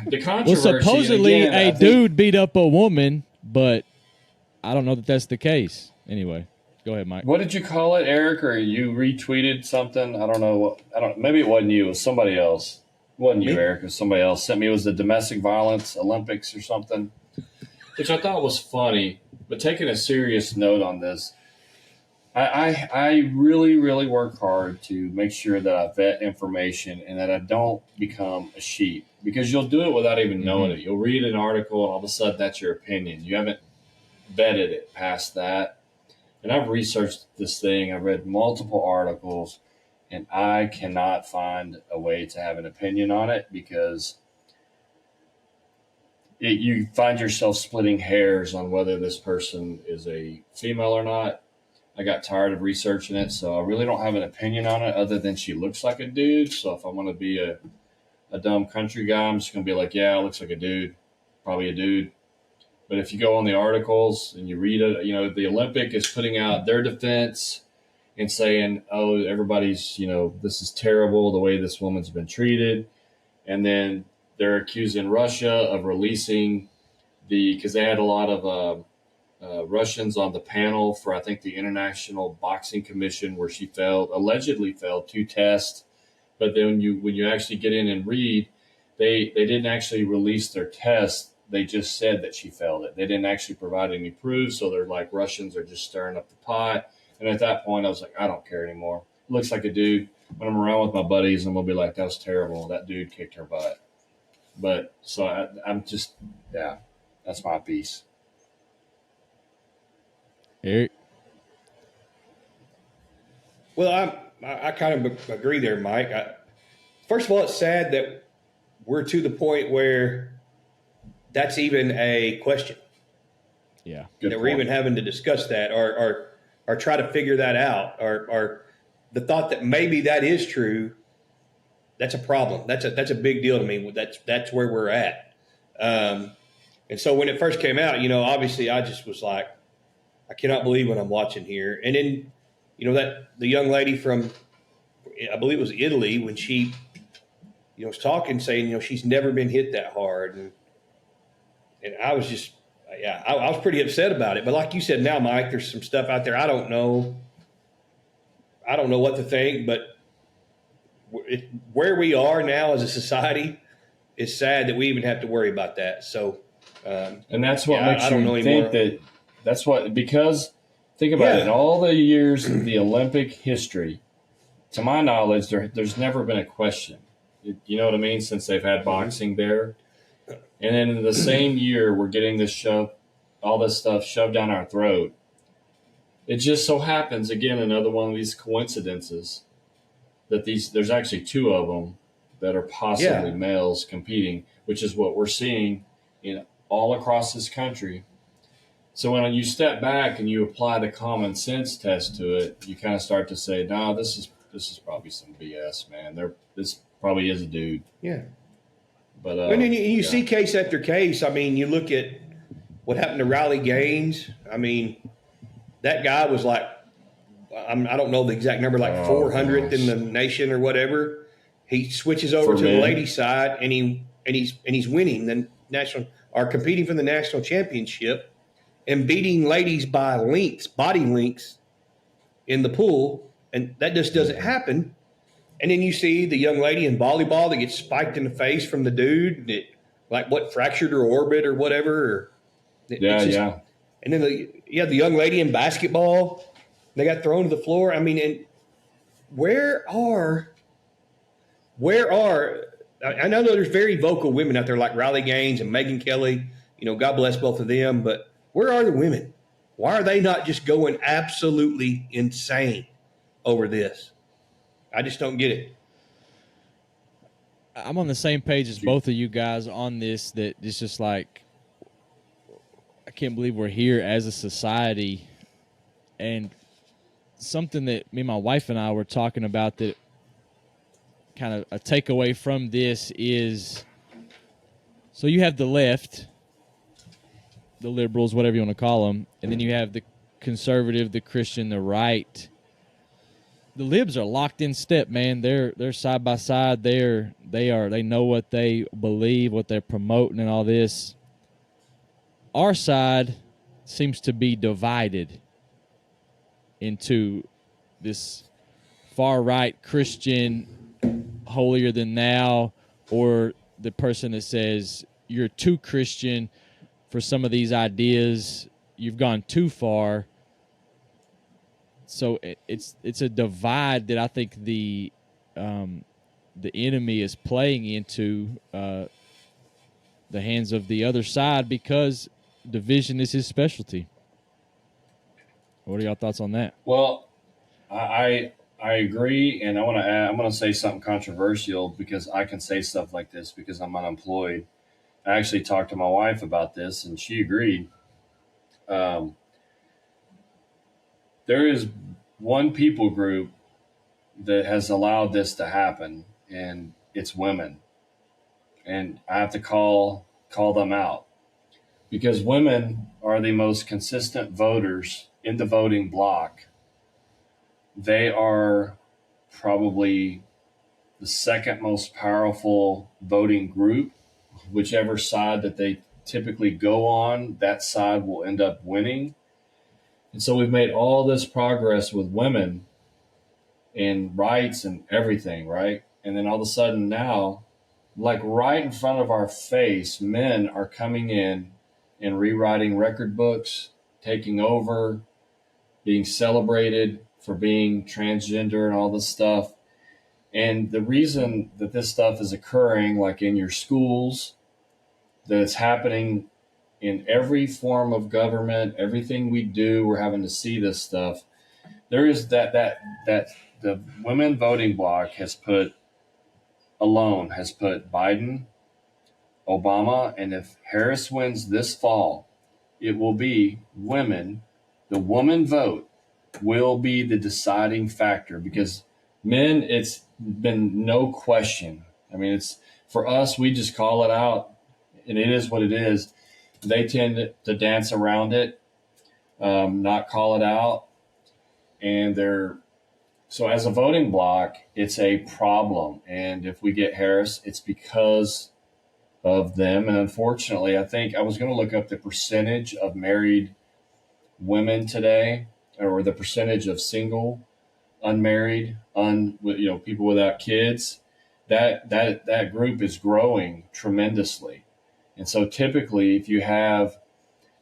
the controversy. Well, supposedly again, a dude beat up a woman, but I don't know that that's the case. Anyway, go ahead, Mike. What did you call it, Eric? Or you retweeted something? I don't know what. Maybe it wasn't you. It was somebody else. It wasn't you, Eric. It was somebody else. Sent me. It was the domestic violence Olympics or something, which I thought was funny. But taking a serious note on this, I really, really work hard to make sure that I vet information and that I don't become a sheep, because you'll do it without even knowing it. You'll read an article and all of a sudden that's your opinion. You haven't vetted it past that. And I've researched this thing. I've read multiple articles and I cannot find a way to have an opinion on it, because you find yourself splitting hairs on whether this person is a female or not. I got tired of researching it, so I really don't have an opinion on it other than she looks like a dude. So if I want to be a dumb country guy, I'm just going to be like, yeah, it looks like a dude, probably a dude. But if you go on the articles and you read it, the Olympic is putting out their defense and saying, oh, everybody's, this is terrible, the way this woman's been treated. And then they're accusing Russia of releasing because they had a lot of Russians on the panel for, I think, the International Boxing Commission, where she allegedly failed 2 tests. But then when you actually get in and read, they didn't actually release their test. They just said that she failed it. They didn't actually provide any proof. So they're like, Russians are just stirring up the pot. And at that point, I was like, I don't care anymore. It looks like a dude. When I'm around with my buddies, I'm going to be like, that was terrible. That dude kicked her butt. But so I'm just, that's my piece. Eric? Well, I kind of agree there, Mike. First of all, it's sad that we're to the point where that's even a question. Yeah. That we're even having to discuss that or try to figure that out, or the thought that maybe that is true. That's a problem. That's a big deal to me. That's where we're at. And so when it first came out, obviously I just was like, I cannot believe what I'm watching here. And then, that the young lady from, I believe it was Italy, when she, was talking, saying, she's never been hit that hard. And I was just, I was pretty upset about it. But like you said, now, Mike, there's some stuff out there. I don't know what to think, but where we are now as a society, it's sad that we even have to worry about that. So, and that's what makes you think that's what, because think about it, in all the years of the Olympic history, to my knowledge, there's never been a question. You know what I mean? Since they've had boxing there. And then in the same year, we're getting all this stuff shoved down our throat. It just so happens, again, another one of these coincidences, that there's actually 2 of them that are possibly males competing, which is what we're seeing all across this country. So when you step back and you apply the common sense test to it, you kind of start to say, no, this is probably some BS, man. This probably is a dude. Yeah. But and then you see case after case. I mean, you look at what happened to Riley Gaines. I mean, that guy was like, I don't know the exact number, like 400th in the nation or whatever. He switches over to the ladies' side, and he's winning the national, or competing for the national championship, and beating ladies by body lengths in the pool, and that just doesn't happen. And then you see the young lady in volleyball that gets spiked in the face from the dude that, fractured her orbit or whatever. Yeah. And then the young lady in basketball, they got thrown to the floor. I mean, and where are I know there's very vocal women out there like Riley Gaines and Megan Kelly. God bless both of them, but where are the women? Why are they not just going absolutely insane over this? I just don't get it. I'm on the same page as both of you guys on this, that it's just like, I can't believe we're here as a society. And something that me and my wife and I were talking about, that kind of a takeaway from this is, so you have the left, the liberals, whatever you want to call them, and then you have the conservative, the Christian, the right. The libs are locked in step, man. They're side by side. They know what they believe, what they're promoting, and all this. Our side seems to be divided into this far right Christian, holier than thou, or the person that says you're too Christian for some of these ideas. You've gone too far. So it's a divide that I think the enemy is playing into the hands of the other side, because division is his specialty. What are y'all thoughts on that? Well, I agree, and I'm going to say something controversial because I can say stuff like this because I'm unemployed. I actually talked to my wife about this, and she agreed. There is one people group that has allowed this to happen, and it's women. And I have to call them out, because women are the most consistent voters in the voting block. They are probably the second most powerful voting group. Whichever side that they typically go on, that side will end up winning. And so we've made all this progress with women and rights and everything, right? And then all of a sudden now, like right in front of our face, men are coming in and rewriting record books, taking over, being celebrated for being transgender and all this stuff. And the reason that this stuff is occurring, like in your schools, that it's happening in every form of government, everything we do, we're having to see this stuff. There is that the women voting bloc has put Biden, Obama, and if Harris wins this fall, it will be women. The woman vote will be the deciding factor, because men, it's been no question. I mean, it's for us, we just call it out, and it is what it is. They tend to dance around it, not call it out. And so as a voting bloc, it's a problem. And if we get Harris, it's because of them. And unfortunately, I think I was going to look up the percentage of married women today, or the percentage of single, unmarried, people without kids. That group is growing tremendously. And so typically, if you have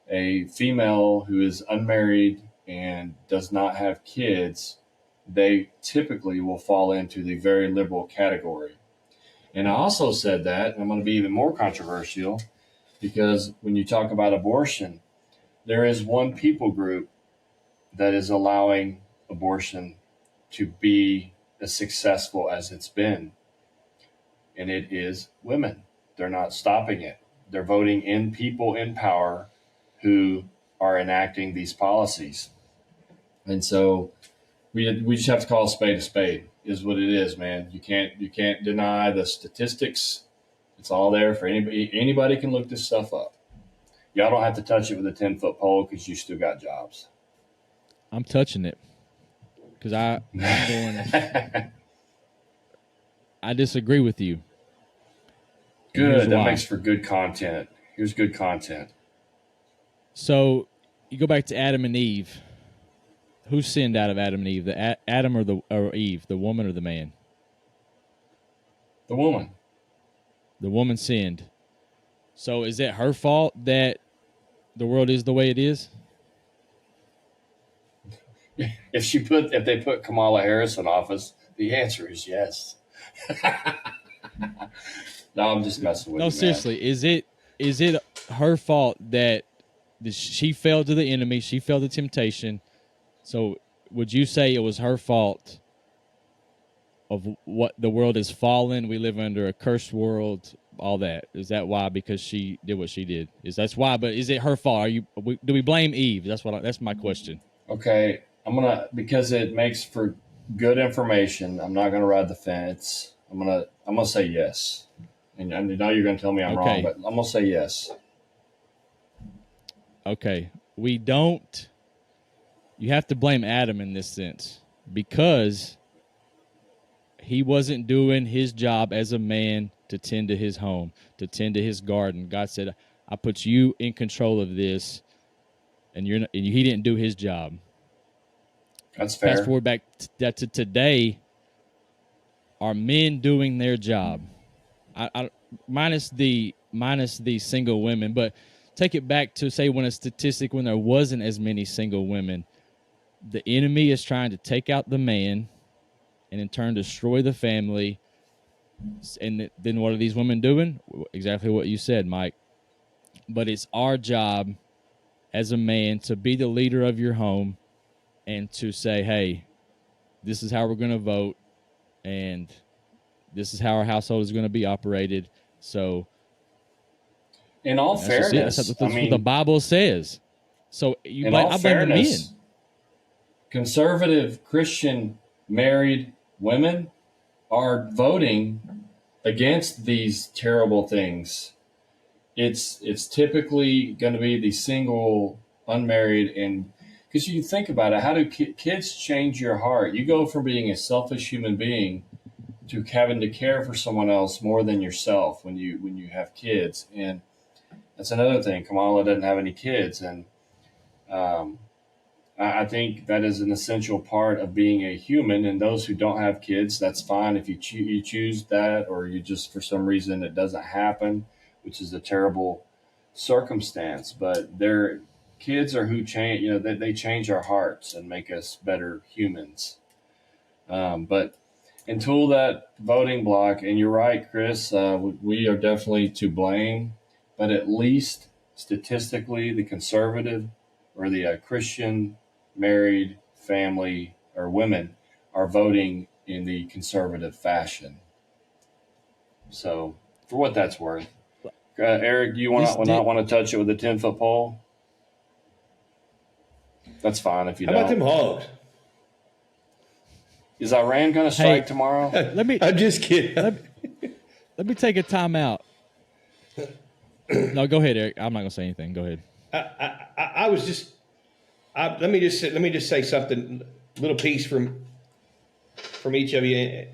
a female who is unmarried and does not have kids, they typically will fall into the very liberal category. And I also said that, and I'm going to be even more controversial, because when you talk about abortion, there is one people group that is allowing abortion to be as successful as it's been, and it is women. They're not stopping it. They're voting in people in power who are enacting these policies. And so we just have to call a spade is what it is, man. You can't deny the statistics. It's all there for anybody. Anybody can look this stuff up. Y'all don't have to touch it with a 10-foot pole because you still got jobs. I'm touching it because I'm going. I disagree with you. Good. That makes for good content. Here's good content. So you go back to Adam and Eve. Who sinned out of Adam and Eve? Adam or Eve? The woman or the man? The woman. The woman sinned. So is it her fault that the world is the way it is? If they put Kamala Harris in office, the answer is yes. No, I'm just messing with you. No, seriously, man. Is it her fault that she fell to the enemy, she fell to temptation? So would you say it was her fault of what the world has fallen? We live under a cursed world, all that. Is that why? Because she did what she did? That's why? But is it her fault? Do we blame Eve? That's my question. Okay, because it makes for good information. I'm not gonna ride the fence. I'm gonna say yes. And I know you're gonna tell me I'm wrong, Okay. but I'm gonna say yes. Okay. We don't. You have to blame Adam in this sense because he wasn't doing his job as a man to tend to his home, to tend to his garden. God said, "I put you in control of this," and he didn't do his job. That's Fast fair. forward back to today, are men doing their job? Minus the single women, but take it back to say when there wasn't as many single women. The enemy is trying to take out the man and in turn destroy the family. And then what are these women doing? Exactly what you said, Mike. But it's our job as a man to be the leader of your home and to say, hey, this is how we're going to vote and this is how our household is going to be operated. So In all that's just it. fairness, That's what the Bible says. So in all I blame the men. fairness, conservative Christian married women are voting against these terrible things. It's typically going to be the single, unmarried, and because you think about it, how do kids change your heart? You go from being a selfish human being to having to care for someone else more than yourself when you have kids, and that's another thing. Kamala doesn't have any kids, and um, I think that is an essential part of being a human. And those who don't have kids, that's fine if you choose that, or you just for some reason it doesn't happen, which is a terrible circumstance. But their kids are who change. They change our hearts and make us better humans. But until that voting block, and you're right, Chris, we are definitely to blame. But at least statistically, the conservative or the Christian married family or women are voting in the conservative fashion. So, for what that's worth, Eric, do you not want to touch it with a 10-foot pole? That's fine if you How don't. about them hogs? Is Iran going to strike tomorrow? I'm just kidding. Let me take a time out. No, go ahead, Eric. I'm not going to say anything. Go ahead. I was just. Let me just say something. Little piece from each of you.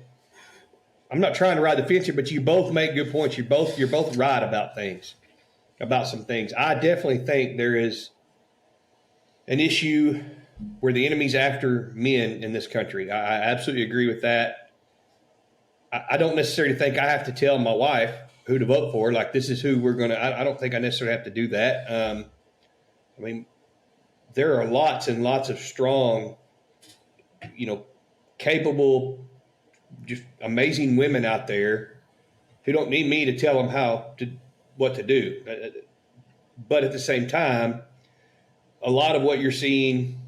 I'm not trying to ride the fence here, but you both make good points. You're both right about things, about some things. I definitely think there is an issue where the enemy's after men in this country. I absolutely agree with that. I don't necessarily think I have to tell my wife who to vote for. Like, this is who we're going to. I don't think I necessarily have to do that. I mean, there are lots and lots of strong, capable, just amazing women out there who don't need me to tell them what to do. But at the same time, a lot of what you're seeing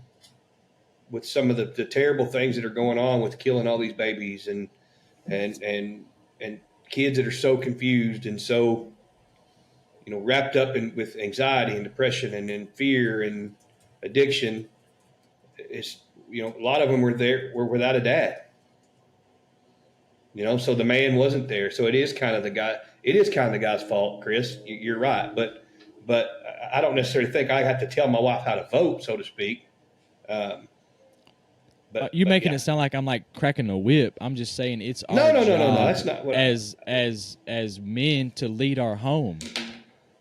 with some of the terrible things that are going on with killing all these babies and kids that are so confused and so wrapped up with anxiety and depression and fear and addiction, is a lot of them were without a dad. So the man wasn't there. So it is kind of the guy's fault, Chris. You're right, but I don't necessarily think I have to tell my wife how to vote, so to speak. But you making it sound like I'm like cracking a whip. I'm just saying it's our no. job That's not what as men to lead our home.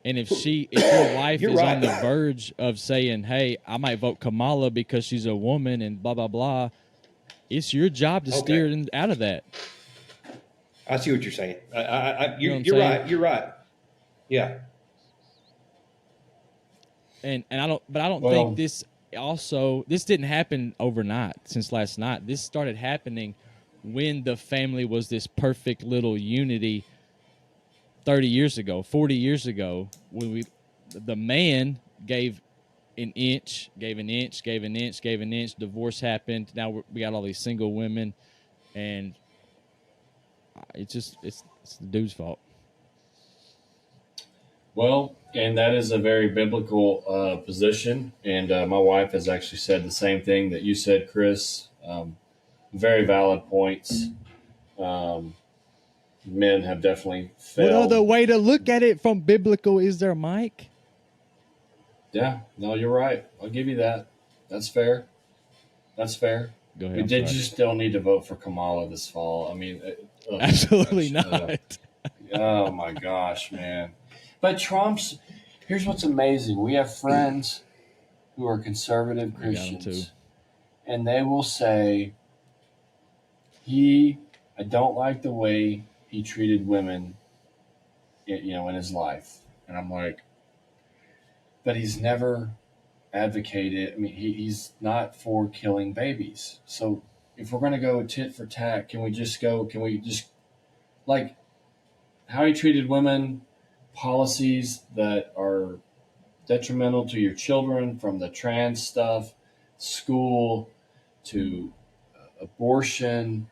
And if your wife is right. on the verge of saying, "Hey, I might vote Kamala because she's a woman," and blah blah blah, it's your job to steer it out of that. I see what you're saying. You're right. You're right. Yeah. And I don't think this didn't happen overnight since last night. This started happening when the family was this perfect little unity 30 years ago, 40 years ago, when the man gave an inch, divorce happened. Now we got all these single women, and it's the dude's fault. Well, and that is a very biblical position. And my wife has actually said the same thing that you said, Chris. Very valid points. Um, Men have definitely What other failed. way to look at it from biblical is there, Mike? Yeah, no, you're right. I'll give you that. That's fair. That's fair. Go ahead. We I'm did sorry. just don't need to vote for Kamala this fall. I mean, oh my Absolutely gosh. not. Oh my gosh, man. But Trump's, here's what's amazing. We have friends who are conservative We got him too. Christians, and they will say, he, I don't like the way he treated women, in his life. And I'm like, but he's never advocated. I mean, he's not for killing babies. So if we're going to go tit for tat, can we just like how he treated women, policies that are detrimental to your children, from the trans stuff, school, to abortion.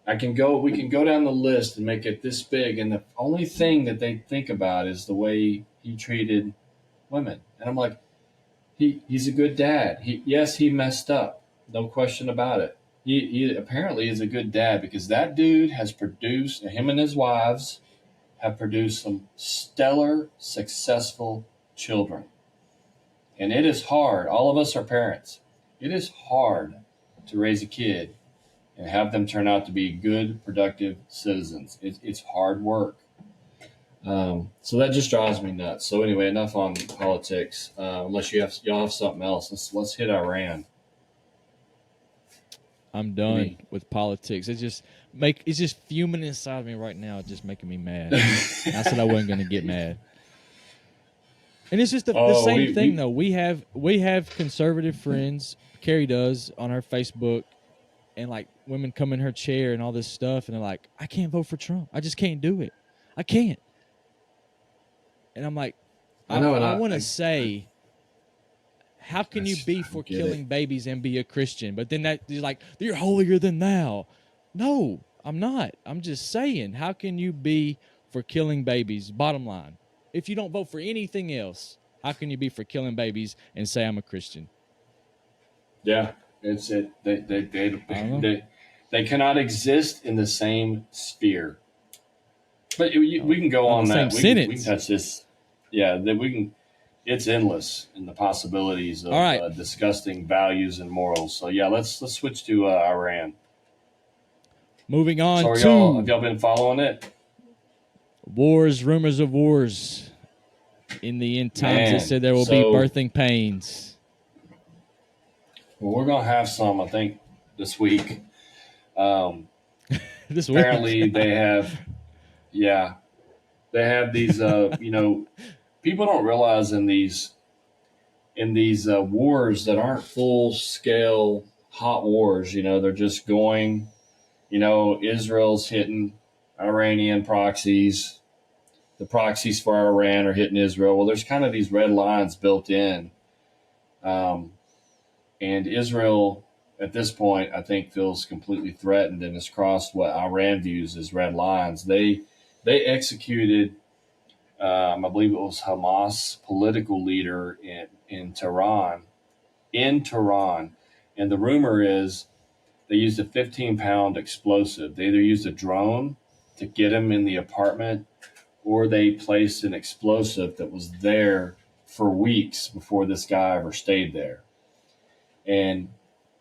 We can go down the list and make it this big. And the only thing that they think about is the way he treated women. And I'm like, he's a good dad. Yes, he messed up. No question about it. He apparently is a good dad, because that dude has produced, him and his wives have produced some stellar, successful children. And it is hard. All of us are parents. It is hard to raise a kid and have them turn out to be good, productive citizens. It's hard work. So that just drives me nuts. So anyway, enough on politics. Unless y'all have something else, let's hit Iran. I'm done with politics. It's just fuming inside of me right now. It's just making me mad. I said I wasn't going to get mad. And it's just the same thing, though. We have conservative friends. Carrie does on her Facebook, and like women come in her chair and all this stuff, and they're like, "I can't vote for Trump. I just can't do it. I can't." And I'm like, I want to say, how can you be for killing babies and be a Christian? But then that you're like, you're holier than thou. No, I'm not. I'm just saying, how can you be for killing babies? Bottom line, if you don't vote for anything else, how can you be for killing babies and say I'm a Christian? Yeah, it's it. They cannot exist in the same sphere. But we can go on that. We can touch this. Yeah, that we can. It's endless in the possibilities of disgusting values and morals. So yeah, let's switch to Iran. Moving on so to have y'all been following it? Wars, rumors of wars. In the end times, they said there will be birthing pains. Well, we're gonna have some, I think, this week. This apparently, week. they have. Yeah, they have these. People don't realize in these wars that aren't full scale hot wars. They're just going. Israel's hitting Iranian proxies. The proxies for Iran are hitting Israel. Well, there's kind of these red lines built in. And Israel, at this point, I think feels completely threatened and has crossed what Iran views as red lines. They executed, I believe it was Hamas political leader in Tehran. And the rumor is they used a 15-pound explosive. They either used a drone to get him in the apartment, or they placed an explosive that was there for weeks before this guy ever stayed there, and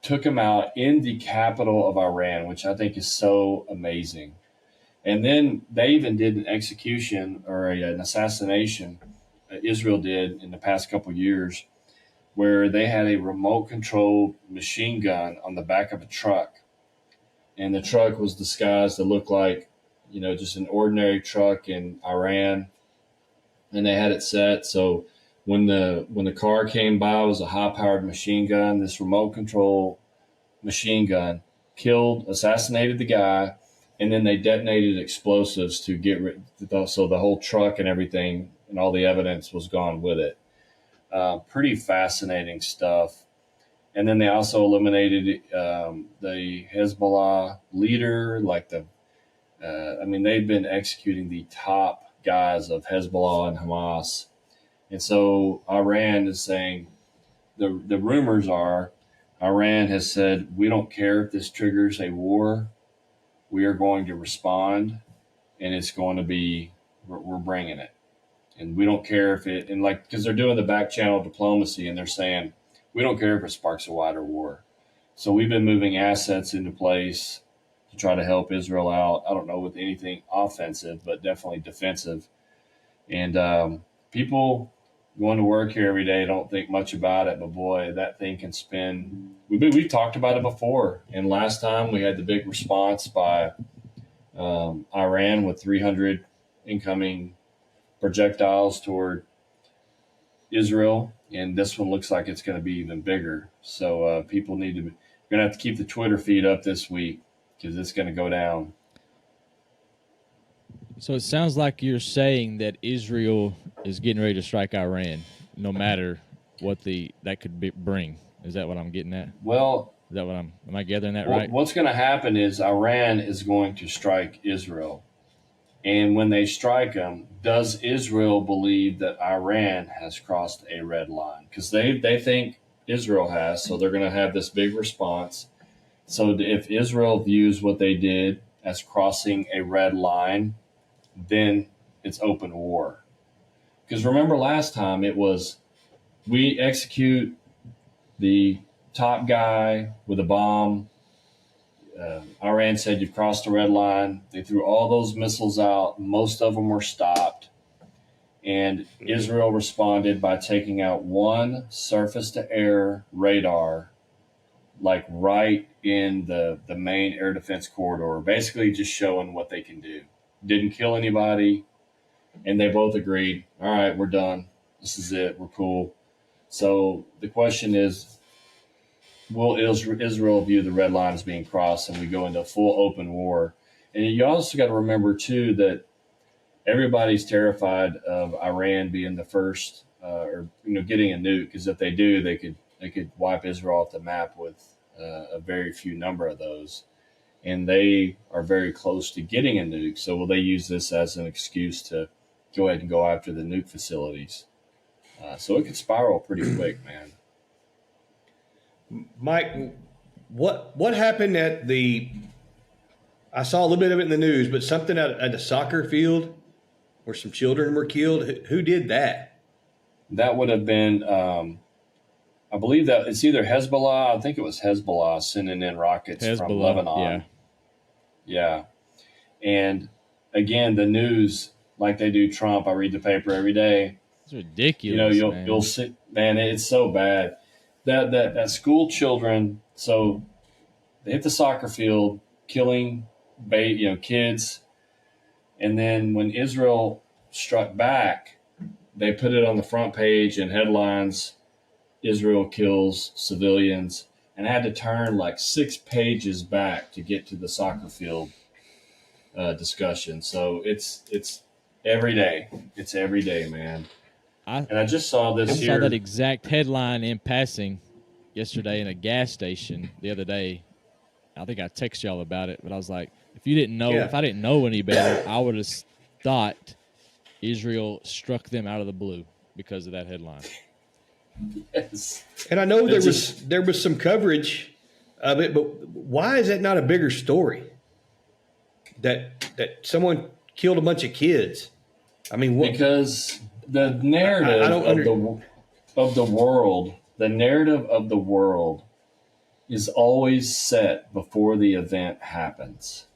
took him out in the capital of Iran, which I think is so amazing. And then they even did an execution, or an assassination, Israel did in the past couple of years, where they had a remote controlled machine gun on the back of a truck. And the truck was disguised to look like, just an ordinary truck in Iran. And they had it set so when the car came by, it was a high powered machine gun. This remote control machine gun assassinated the guy, and then they detonated explosives to get rid. So the whole truck and everything and all the evidence was gone with it. Pretty fascinating stuff. And then they also eliminated the Hezbollah leader. They've been executing the top guys of Hezbollah and Hamas. And so Iran is saying, the rumors are Iran has said, we don't care if this triggers a war. We are going to respond, and it's going to be, we're bringing it. And we don't care if it, and like, because they're doing the back channel diplomacy, and they're saying, we don't care if it sparks a wider war. So we've been moving assets into place to try to help Israel out. I don't know with anything offensive, but definitely defensive. And people going to work here every day don't think much about it, but boy, that thing can spin. We've talked about it before, and last time we had the big response by Iran with 300 incoming projectiles toward Israel, and this one looks like it's going to be even bigger. So people need to. We're going to have to keep the Twitter feed up this week because it's going to go down. So it sounds like you're saying that Israel is getting ready to strike Iran, no matter what that could bring. Is that what I'm getting at? Well, is that what am I gathering that right? What's going to happen is Iran is going to strike Israel. And when they strike them, does Israel believe that Iran has crossed a red line? Because they think Israel has, so they're going to have this big response. So if Israel views what they did as crossing a red line, then it's open war. Because remember last time it was, we execute the top guy with a bomb. Iran said, you've crossed the red line. They threw all those missiles out. Most of them were stopped. And Israel responded by taking out one surface-to-air radar, like right in the main air defense corridor, basically just showing what they can do. Didn't kill anybody. And they both agreed, all right, we're done. This is it. We're cool. So the question is, will Israel view the red line as being crossed and we go into full open war? And you also got to remember, too, that everybody's terrified of Iran being the first or getting a nuke, because if they do, they could wipe Israel off the map with a very few number of those. And they are very close to getting a nuke. So will they use this as an excuse to go ahead and go after the nuke facilities? So it could spiral pretty quick, man. Mike, what happened at I saw a little bit of it in the news, but something at the soccer field where some children were killed. Who did that? That would have been, I believe that it's either Hezbollah. I think it was Hezbollah sending in rockets from Lebanon. Yeah. And again, the news, like they do Trump, I read the paper every day. It's ridiculous. You'll see, man, it's so bad. That school children, so they hit the soccer field, killing kids, and then when Israel struck back, they put it on the front page in headlines: Israel kills civilians, and I had to turn like 6 pages back to get to the soccer field discussion. So it's every day. It's every day, man. I just saw this here. I saw that exact headline in passing yesterday in a gas station the other day. I think I texted y'all about it, but I was like, if I didn't know any better, I would have thought Israel struck them out of the blue because of that headline. Yes. And I know there was some coverage of it, but why is that not a bigger story? That someone killed a bunch of kids. I mean, because the narrative of the world, the narrative of the world is always set before the event happens.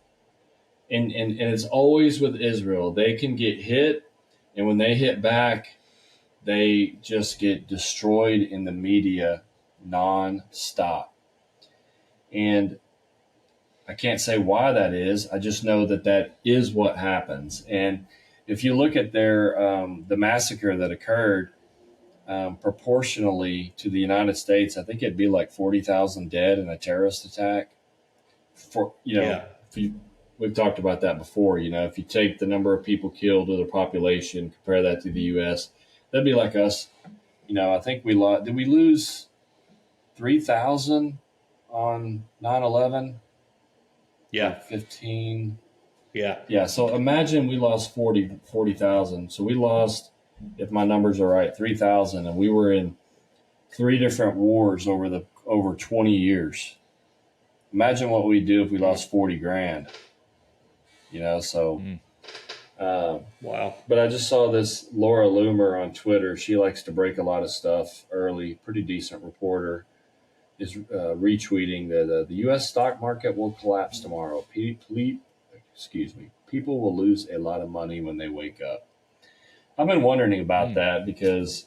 And it's always with Israel. They can get hit, and when they hit back, they just get destroyed in the media nonstop. And I can't say why that is. I just know that is what happens. And if you look at the massacre that occurred, proportionally to the United States, I think it'd be like 40,000 dead in a terrorist attack. We've talked about that before. If you take the number of people killed to the population, compare that to the U.S., that'd be like us. I think did we lose 3,000 on 9/11? Yeah. 15. Yeah. Yeah. So imagine we lost 40,000. So we lost, if my numbers are right, 3,000, and we were in 3 different wars over 20 years. Imagine what we'd do if we lost 40 grand. So. Wow. But I just saw this Laura Loomer on Twitter. She likes to break a lot of stuff early. Pretty decent reporter. Is retweeting that the U.S. stock market will collapse tomorrow. People will lose a lot of money when they wake up. I've been wondering about that because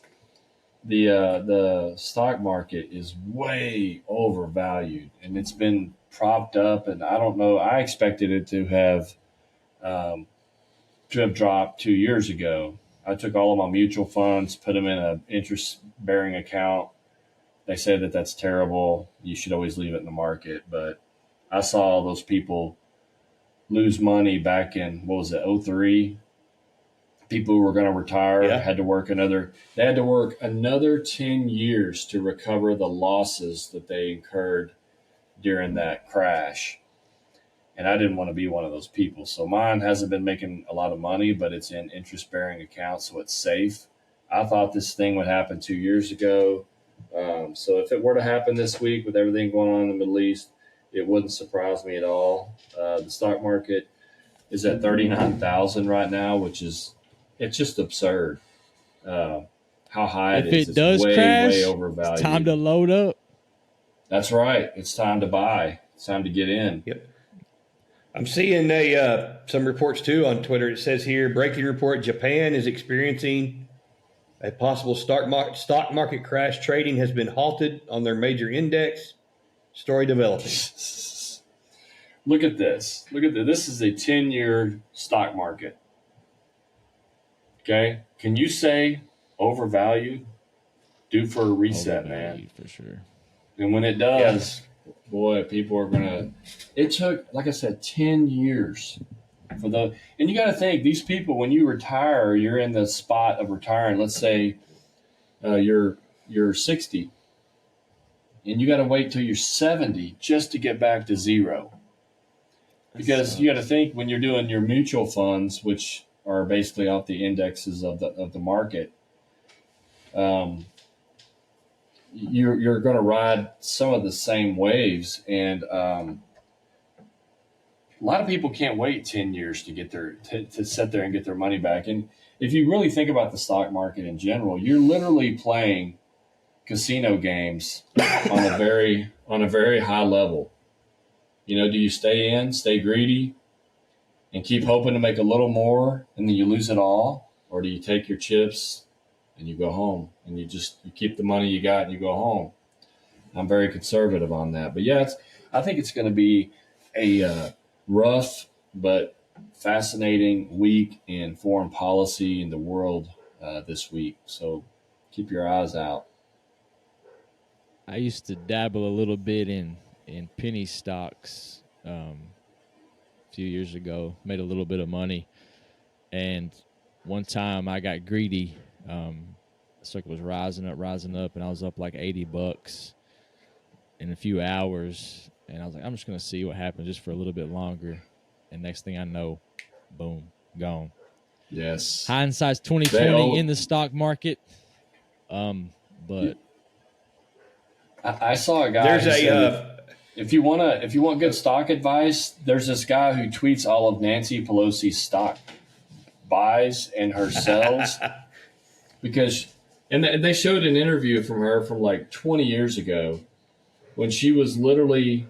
the stock market is way overvalued and it's been propped up. And I don't know. I expected it um, to have dropped 2 years ago. I took all of my mutual funds, put them in an interest-bearing account. They say that that's terrible. You should always leave it in the market. But I saw all those people lose money back in, what was it, '03? People who were going to retire Yeah. had to work another 10 years to recover the losses that they incurred during that crash. And I didn't want to be one of those people. So mine hasn't been making a lot of money, but it's in interest-bearing accounts, so it's safe. I thought this thing would happen 2 years ago. So if it were to happen this week with everything going on in the Middle East, it wouldn't surprise me at all. The stock market is at 39,000 right now, it's just absurd. How high If it is. it does It's crash, way overvalued. it's time to load up. That's right. It's time to buy. It's time to get in. Yep. I'm seeing some reports too on Twitter. It says here, breaking report: Japan is experiencing a possible stock market crash. Trading has been halted on their major index. Story developing. Look at this. This is a 10-year stock market. Okay. Can you say overvalued? Due for a reset, man. Overvalued, for sure. And when it does, boy, people are going to. It took, like I said, 10 years for the. And you got to think, these people, when you retire, you're in the spot of retiring. Let's say you're 60, and you got to wait till you're 70 just to get back to zero. Because you got to think, when you're doing your mutual funds, which are basically off the indexes of the market, you're going to ride some of the same waves, and a lot of people can't wait 10 years to get to sit there and get their money back. And if you really think about the stock market in general, you're literally playing casino games on a very high level. Do you stay greedy and keep hoping to make a little more and then you lose it all? Or do you take your chips and you go home and you keep the money you got and you go home? I'm very conservative on that. But yeah, I think it's going to be a rough but fascinating week in foreign policy in the world this week. So keep your eyes out. I used to dabble a little bit in penny stocks a few years ago. Made a little bit of money, and one time I got greedy. The stock was rising up, and I was up like $80 in a few hours. And I was like, I'm just gonna see what happens just for a little bit longer. And next thing I know, boom, gone. Yes. Hindsight's 2020 in the stock market. But I saw a guy. There's who a said if you want good stock advice, there's this guy who tweets all of Nancy Pelosi's stock buys and her sells because they showed an interview from her from like 20 years ago when she was literally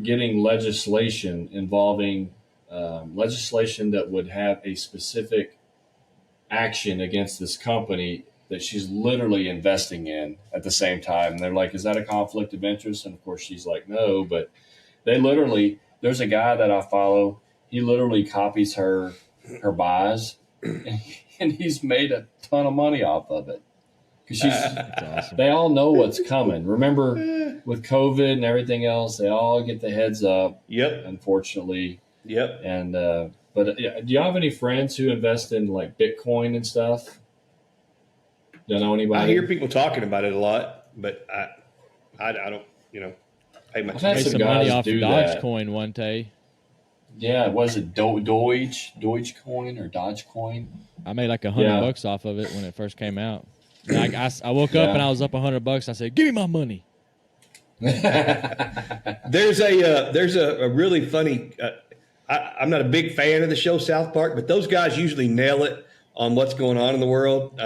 getting legislation involving legislation that would have a specific action against this company that she's literally investing in at the same time. And they're like, is that a conflict of interest? And of course she's like, no, but there's a guy that I follow. He literally copies her buys and he's made a ton of money off of it. Because awesome. They all know what's coming. Remember with COVID and everything else, they all get the heads up. Yep. Unfortunately. Yep. And, do you have any friends who invest in like Bitcoin and stuff? Do you know anybody? I hear people talking about it a lot, but I don't, pay much I've had Made some some money guys off do Dogecoin that. one day. Yeah, was it Dogecoin or Dogecoin? I made like $100 off of it when it first came out. Like I woke up and I was up $100. I said, "Give me my money." There's a really funny. I'm not a big fan of the show South Park, but those guys usually nail it on what's going on in the world.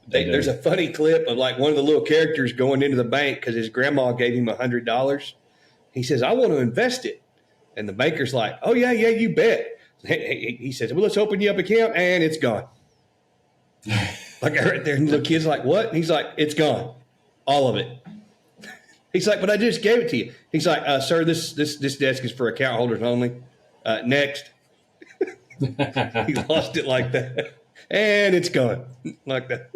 There's a funny clip of like one of the little characters going into the bank because his grandma gave him $100. He says, "I want to invest it," and the banker's like, "Oh yeah, you bet." He says, "Well, let's open you up an account," and it's gone. Like right there, and the kid's like, "What?" And he's like, "It's gone, all of it." He's like, "But I just gave it to you." He's like, "Sir, this desk is for account holders only. Next." He lost it like that, and it's gone like that.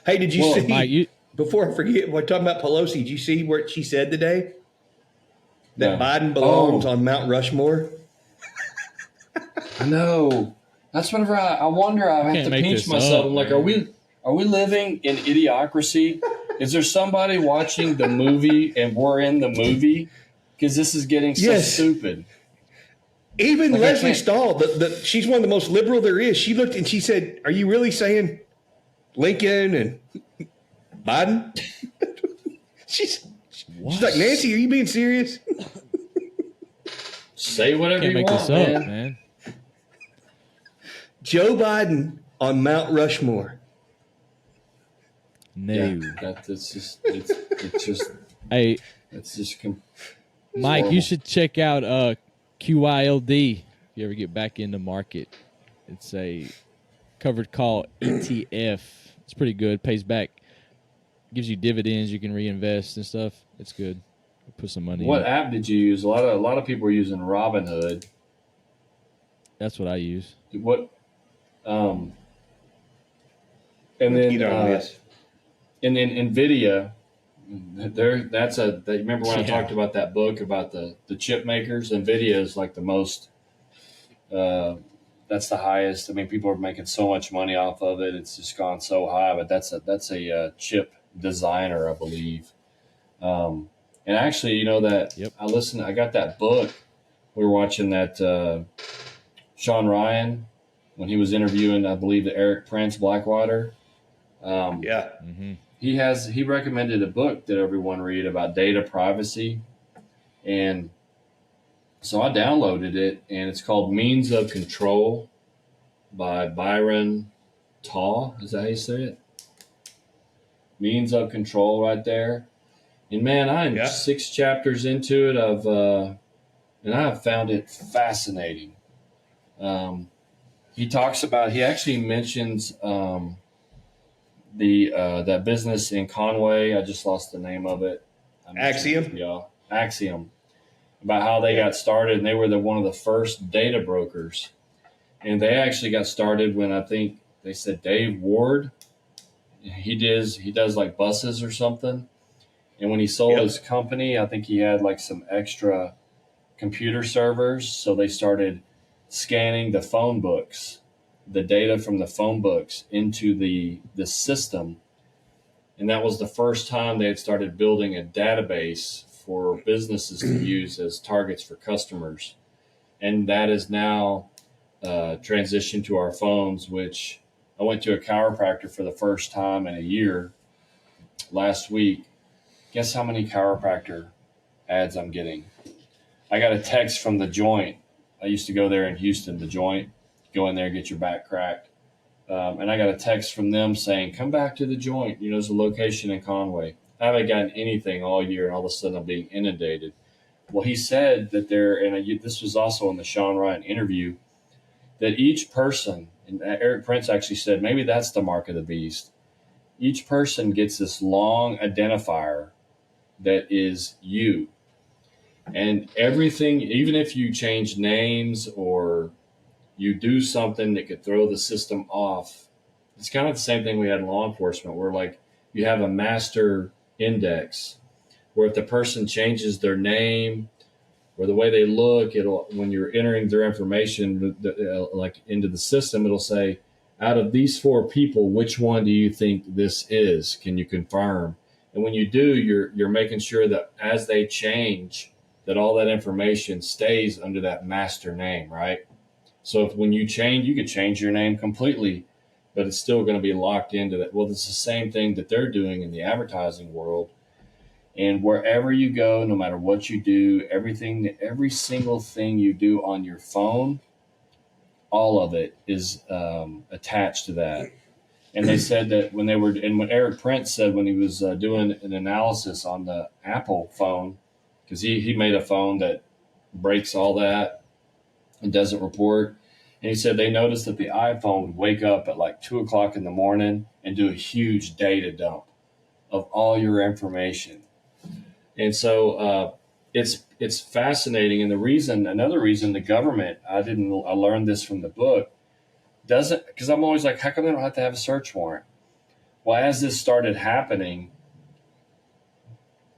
Hey, did you see? Mike, before I forget, we're talking about Pelosi. Did you see what she said today? That No. Biden belongs on Mount Rushmore. I know. That's whenever I wonder. I have to pinch myself. I'm like, are we living in idiocracy? Is there somebody watching the movie and we're in the movie? Because this is getting so stupid. Even Leslie Stahl, she's one of the most liberal there is. She looked and she said, "Are you really saying Lincoln and Biden?" she's like, "Nancy, are you being serious?" Say whatever you make want, this up, man. Joe Biden on Mount Rushmore. No. Yeah, it's just Hey, Mike, horrible. you should check out QYLD if you ever get back into market. It's a covered call ETF. It's pretty good. Pays back. Gives you dividends. You can reinvest and stuff. It's good. Put some money What in. app did you use? A lot of people are using Robinhood. That's what I use. What? And then and then Nvidia. Remember when I talked about that book about the chip makers? Nvidia is like the most. That's the highest. I mean, people are making so much money off of it. It's just gone so high. But that's a chip designer, I believe. And actually, you know that I got that book. We were watching that Sean Ryan when he was interviewing, I believe, the Eric Prince Blackwater. He recommended a book that everyone read about data privacy, and so I downloaded it, and it's called Means of Control by Byron Taw. Is that how you say it? Means of Control, right there. And man, I'm 6 chapters into it and I have found it fascinating. He actually mentions that business in Conway. I just lost the name of it. Axiom. About how they got started, and they were one of the first data brokers. And they actually got started when I think they said Dave Ward. He does like buses or something. And when he sold his company, I think he had like some extra computer servers. So they started scanning the phone books, the data from the phone books into the system. And that was the first time they had started building a database for businesses to use as targets for customers. And that is now transitioned to our phones, which I went to a chiropractor for the first time in a year last week. Guess how many chiropractor ads I'm getting? I got a text from The Joint. I used to go there in Houston, The Joint. Go in there, get your back cracked. And I got a text from them saying, "Come back to The Joint. You know, there's a location in Conway." I haven't gotten anything all year, and all of a sudden I'm being inundated. Well, he said that this was also in the Sean Ryan interview, that each person, and Eric Prince actually said, maybe that's the mark of the beast. Each person gets this long identifier that is you. And everything, even if you change names or you do something that could throw the system off, it's kind of the same thing we had in law enforcement, where like you have a master index where if the person changes their name or the way they look, when you're entering their information like into the system, it'll say, out of these 4 people, which one do you think this is? Can you confirm? And when you do, you're making sure that as they change, that all that information stays under that master name, right? So if when you change, you could change your name completely, but it's still going to be locked into that. Well, it's the same thing that they're doing in the advertising world. And wherever you go, no matter what you do, every single thing you do on your phone, all of it is attached to that. And they said that when Eric Prince said when he was doing an analysis on the Apple phone, because he made a phone that breaks all that and doesn't report. And he said they noticed that the iPhone would wake up at like 2 o'clock in the morning and do a huge data dump of all your information. And so it's fascinating. And another reason the government, I learned this from the book, doesn't, because I'm always like, how come they don't have to have a search warrant? Well, as this started happening,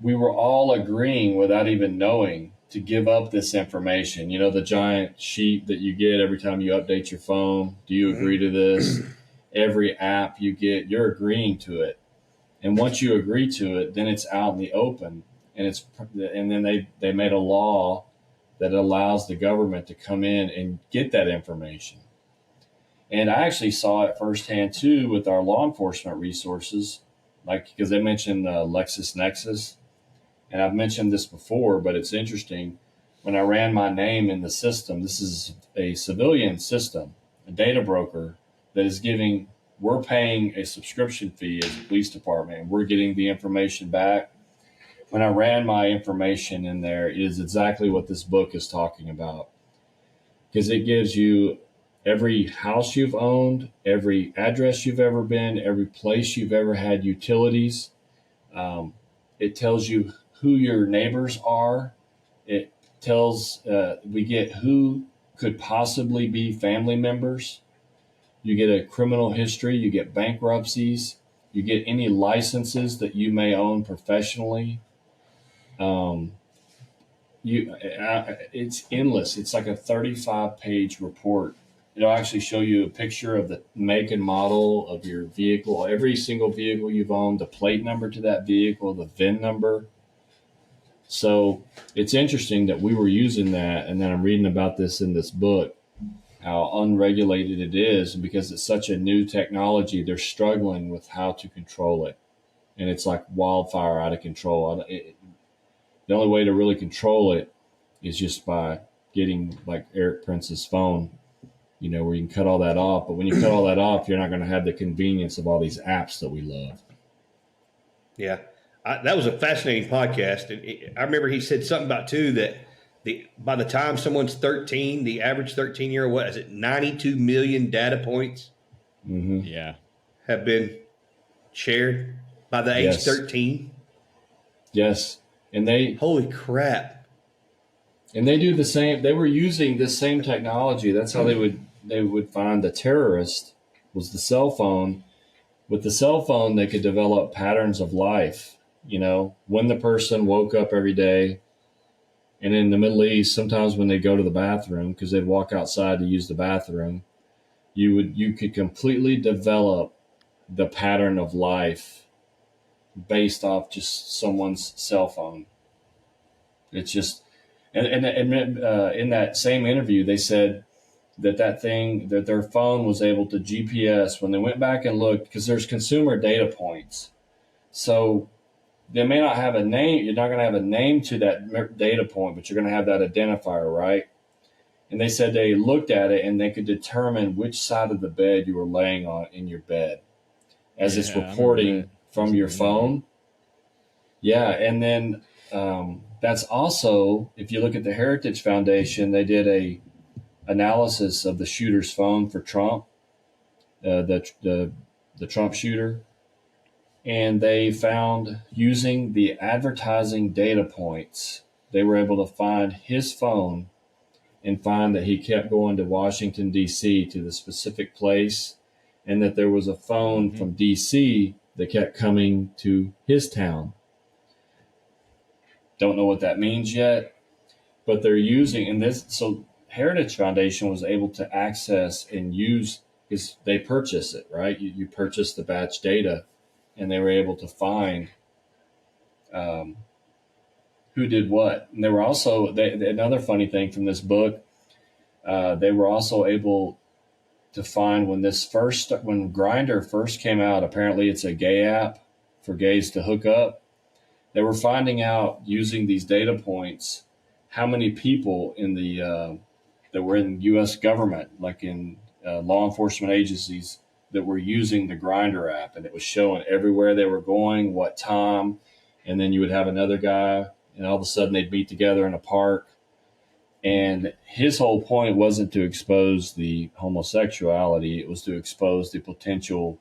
we were all agreeing without even knowing to give up this information. You know, the giant sheet that you get every time you update your phone. Do you agree to this? Every app you get, you're agreeing to it. And once you agree to it, then it's out in the open. And then they made a law that allows the government to come in and get that information. And I actually saw it firsthand too with our law enforcement resources, like because they mentioned LexisNexis, and I've mentioned this before, but it's interesting. When I ran my name in the system, this is a civilian system, a data broker that is giving. We're paying a subscription fee as a police department, and we're getting the information back. When I ran my information in there, it is exactly what this book is talking about, because it gives you every house you've owned, every address you've ever been, every place you've ever had utilities. It tells you who your neighbors are. It tells, we get who could possibly be family members. You get a criminal history, you get bankruptcies, you get any licenses that you may own professionally. It's endless. It's like a 35-page report. It'll actually show you a picture of the make and model of your vehicle, every single vehicle you've owned, the plate number to that vehicle, the VIN number. So it's interesting that we were using that, and then I'm reading about this in this book, how unregulated it is, and because it's such a new technology, they're struggling with how to control it. And it's like wildfire out of control. The only way to really control it is just by getting like Eric Prince's phone, you know, where you can cut all that off. But when you cut all that off, you're not going to have the convenience of all these apps that we love. Yeah. That was a fascinating podcast. And I remember he said something about, too, that by the time someone's 13, the average 13-year-old, what is it, 92 million data points Yeah. have been shared by the age 13? Yes. And holy crap. And they do the same. They were using this same technology. That's how they would find the terrorist, was the cell phone. With the cell phone, they could develop patterns of life. You know, when the person woke up every day. And in the Middle East, sometimes when they go to the bathroom, because they'd walk outside to use the bathroom, you could completely develop the pattern of life based off just someone's cell phone. It's just, and in that same interview, they said that their phone was able to GPS when they went back and looked, because there's consumer data points. So they may not have a name. You're not going to have a name to that data point, but you're going to have that identifier, right? And they said they looked at it and they could determine which side of the bed you were laying on in your bed as it's reporting from your phone. Yeah. And then that's also, if you look at the Heritage Foundation, they did a analysis of the shooter's phone for Trump, the Trump shooter. And they found, using the advertising data points, they were able to find his phone and find that he kept going to Washington, D.C. to the specific place, and that there was a phone from D.C. that kept coming to his town. Don't know what that means yet, but they're using, and this, so Heritage Foundation was able to access and use, because they purchase it, right? You purchase the batch data. And they were able to find who did what. And they were also another funny thing from this book. They were also able to find when Grindr first came out. Apparently, it's a gay app for gays to hook up. They were finding out using these data points how many people in the that were in U.S. government, like in law enforcement agencies, that were using the Grindr app, and it was showing everywhere they were going, what time, and then you would have another guy, and all of a sudden they'd meet together in a park. And his whole point wasn't to expose the homosexuality; it was to expose the potential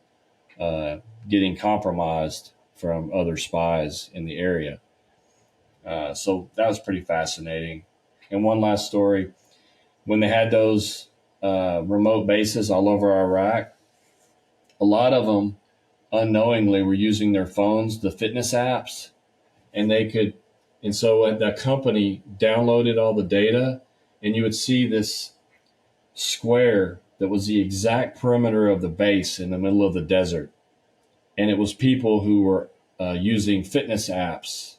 getting compromised from other spies in the area. So that was pretty fascinating. And one last story: when they had those remote bases all over Iraq, a lot of them unknowingly were using their phones, the fitness apps, and so the company downloaded all the data, and you would see this square that was the exact perimeter of the base in the middle of the desert. And it was people who were using fitness apps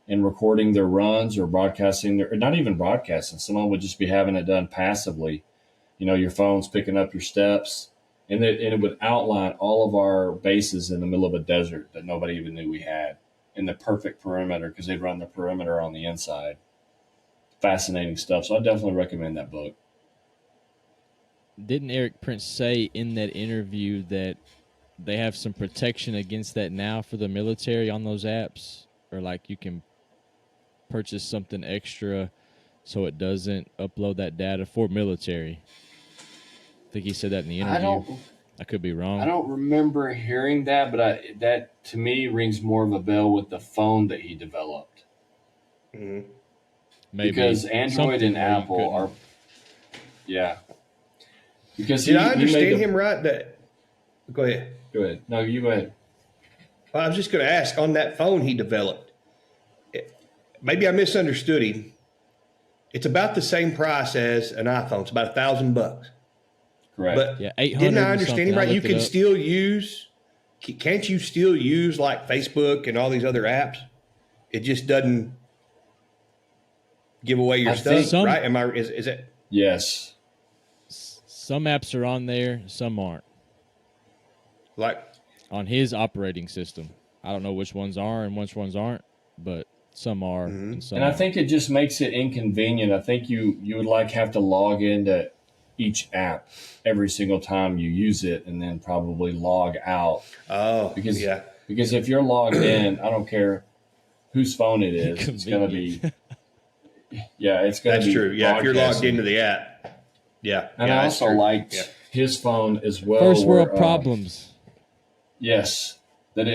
and recording their runs or broadcasting or not even broadcasting. Someone would just be having it done passively. Your phone's picking up your steps, and it would outline all of our bases in the middle of a desert that nobody even knew we had in the perfect perimeter, because they'd run the perimeter on the inside. Fascinating stuff. So I definitely recommend that book. Didn't Eric Prince say in that interview that they have some protection against that now for the military on those apps? Or like you can purchase something extra so it doesn't upload that data for military? I think he said that in the interview. I could be wrong. I don't remember hearing that, but that to me rings more of a bell with the phone that he developed. Mm-hmm. Maybe because Android and Apple are, yeah. Because did I understand him right? Go ahead. Go ahead. No, you go ahead. Well, I was just going to ask, on that phone he developed, maybe I misunderstood him. It's about the same price as an iPhone. It's about $1,000. Correct. But yeah, 800 didn't I understand him right? You can still use, can't you still use like Facebook and all these other apps? It just doesn't give away your stuff, right? Is it? Yes. Some apps are on there, some aren't. Like on his operating system. I don't know which ones are and which ones aren't, but some are and some And I aren't. think it just makes it inconvenient. I think you would have to log into each app every single time you use it, and then probably log out. Oh, because yeah. Because if you're logged in, I don't care whose phone it is, it's going to be. Yeah, it's going to be. That's true. Yeah, if you're logged into the app. Yeah. And yeah, I also liked his phone as well. First world problems. Yes, but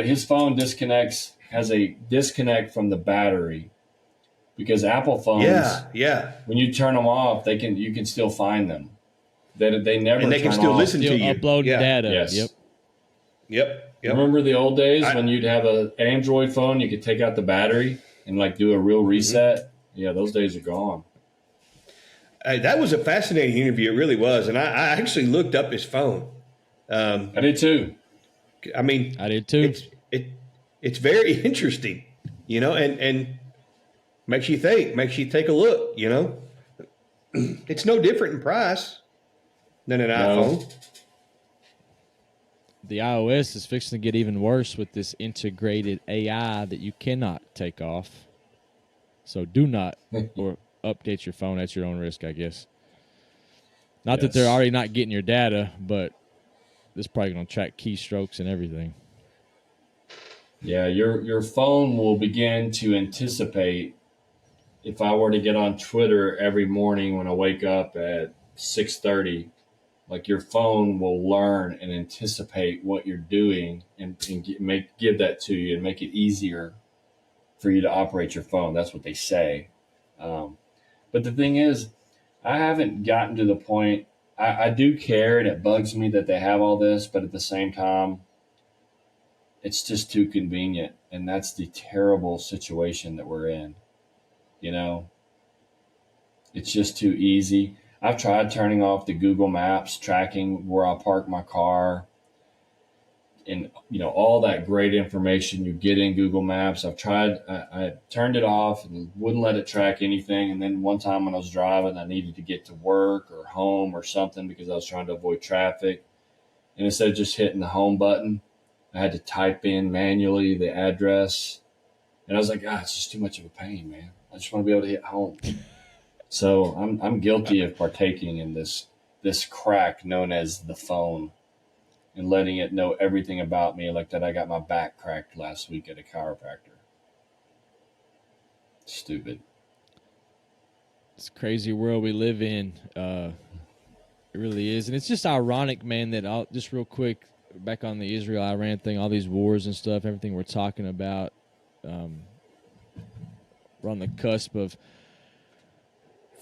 his phone has a disconnect from the battery, because Apple phones, when you turn them off, you can still find them. They never and they can still listen to you. Upload data. Yes. Yep. Remember the old days when you'd have an Android phone, you could take out the battery and like do a real reset? Mm-hmm. Yeah, those days are gone. That was a fascinating interview. It really was. And I actually looked up his phone. I did too. I mean, I did too. It's very interesting, and makes you think, makes you take a look, It's no different in price than an iPhone. The iOS is fixing to get even worse with this integrated AI that you cannot take off. So do not or update your phone at your own risk, I guess. Not that they're already not getting your data, but this is probably going to track keystrokes and everything. Yeah, your phone will begin to anticipate. If I were to get on Twitter every morning when I wake up at 6:30, like your phone will learn and anticipate what you're doing and give that to you and make it easier for you to operate your phone. That's what they say. But the thing is, I haven't gotten to the point. I do care, and it bugs me that they have all this, but at the same time, it's just too convenient. And that's the terrible situation that we're in. It's just too easy. I've tried turning off the Google Maps tracking where I park my car. and all that great information you get in Google Maps. I turned it off and wouldn't let it track anything. And then one time when I was driving, I needed to get to work or home or something because I was trying to avoid traffic. And instead of just hitting the home button, I had to type in manually the address. And I was like, it's just too much of a pain, man. I just want to be able to hit home. So I'm guilty of partaking in this crack known as the phone, and letting it know everything about me, like that I got my back cracked last week at a chiropractor. Stupid. It's a crazy world we live in. It really is. And it's just ironic, man, that I'll just real quick back on the Israel-Iran thing, all these wars and stuff, everything we're talking about. We're on the cusp of,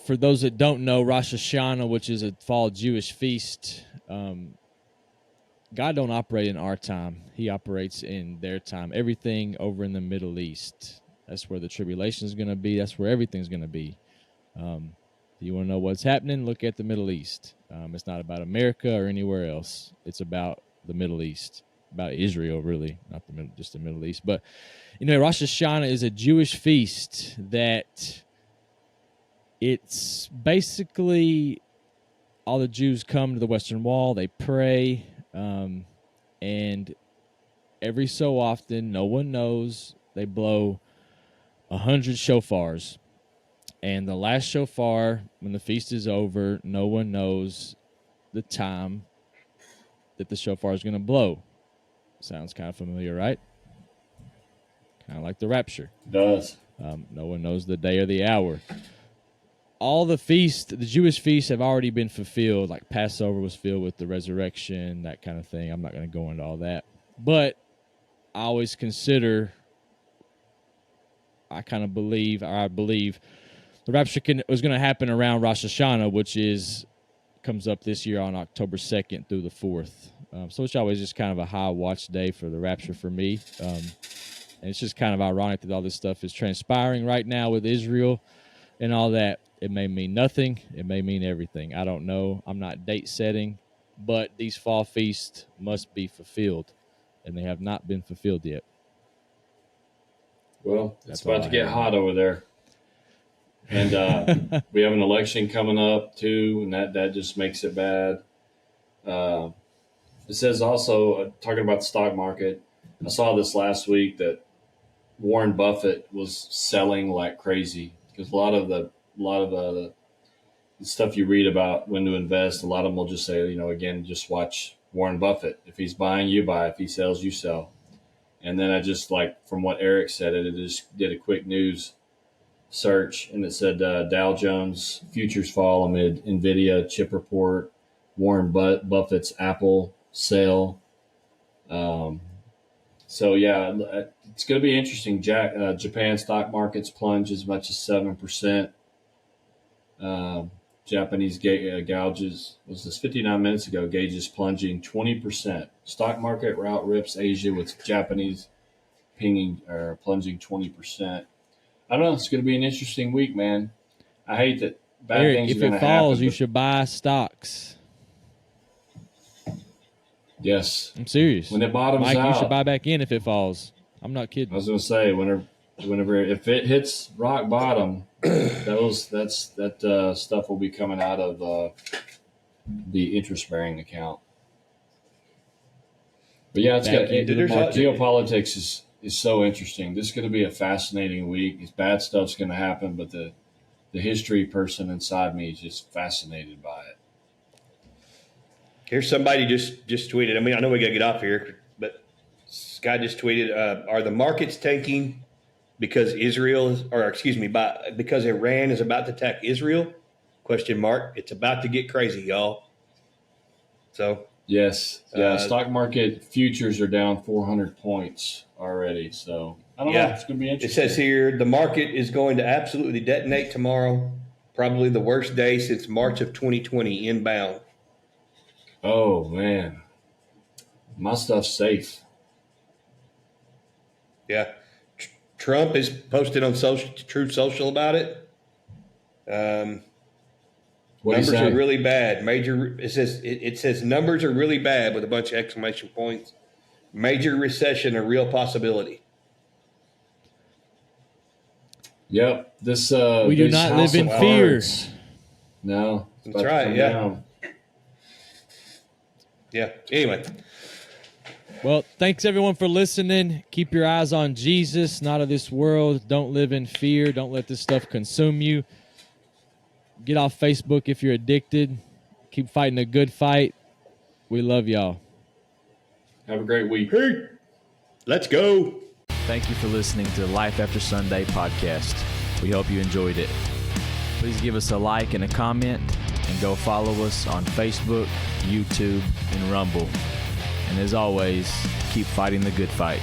for those that don't know, Rosh Hashanah, which is a fall Jewish feast. God don't operate in our time. He operates in their time. Everything over in the Middle East. That's where the tribulation is going to be. That's where everything's going to be. If you want to know what's happening, look at the Middle East. It's not about America or anywhere else. It's about the Middle East, about Israel, really, not just the Middle East. But, Rosh Hashanah is a Jewish feast that it's basically all the Jews come to the Western Wall, they pray, and every so often, no one knows, they blow 100 shofars. And the last shofar, when the feast is over, no one knows the time that the shofar is going to blow. Sounds kind of familiar, right? Kind of like the rapture. It does. No one knows the day or the hour. All the feasts, the Jewish feasts, have already been fulfilled. Like Passover was filled with the resurrection, that kind of thing. I'm not going to go into all that. But I always consider, I believe the rapture was going to happen around Rosh Hashanah, which comes up this year on October 2nd through the 4th. So it's always just kind of a high watch day for the rapture for me. And it's just kind of ironic that all this stuff is transpiring right now with Israel and all that. It may mean nothing. It may mean everything. I don't know. I'm not date setting, but these fall feasts must be fulfilled, and they have not been fulfilled yet. Well, it's about to get hot over there. And we have an election coming up, too, and that just makes it bad. It says also, talking about the stock market, I saw this last week that Warren Buffett was selling like crazy because a lot of the stuff you read about when to invest, a lot of them will just say, again, just watch Warren Buffett. If he's buying, you buy. If he sells, you sell. And then I just, from what Eric said, it just did a quick news search, and it said Dow Jones futures fall amid NVIDIA chip report, Warren Buffett's Apple sale. So, yeah, it's going to be interesting. Japan stock markets plunge as much as 7%. Japanese gauges, was this 59 minutes ago, gauges plunging 20%. Stock market rout rips Asia with Japanese plunging 20%. I don't know. It's going to be an interesting week, man. I hate that bad Eric, things are if going to it happen. falls, you should buy stocks. Yes. I'm serious. When it bottoms Mike, out, you should buy back in if it falls. I'm not kidding. I was going to say, whenever if it hits rock bottom, that stuff will be coming out of the interest-bearing account. But yeah, geopolitics is so interesting. This is going to be a fascinating week. This bad stuff's going to happen, but the history person inside me is just fascinated by it. Here's somebody just tweeted. I mean, I know we got to get off here, but this guy just tweeted, are the markets tanking because because Iran is about to attack Israel? ? It's about to get crazy, y'all. So yes, stock market futures are down 400 points already. So I don't know. It's going to be interesting. It says here the market is going to absolutely detonate tomorrow. Probably the worst day since March of 2020 inbound. Oh man, my stuff's safe. Yeah. Trump is posted on Truth Social about it. Numbers are really bad. It says numbers are really bad with a bunch of exclamation points. Major recession a real possibility. Yep. This We do this not house live in of fear. cards. No. it's That's about to right, come yeah. down. Yeah. Anyway, Well, thanks everyone for listening. Keep your eyes on Jesus, not of this world. Don't live in fear. Don't let this stuff consume you. Get off Facebook if you're addicted. Keep fighting a good fight. We love y'all. Have a great week. hey, let's go. Thank you for listening to the Life After Sunday podcast. We hope you enjoyed it. Please give us a like and a comment, and go follow us on Facebook, YouTube, and Rumble. And as always, keep fighting the good fight.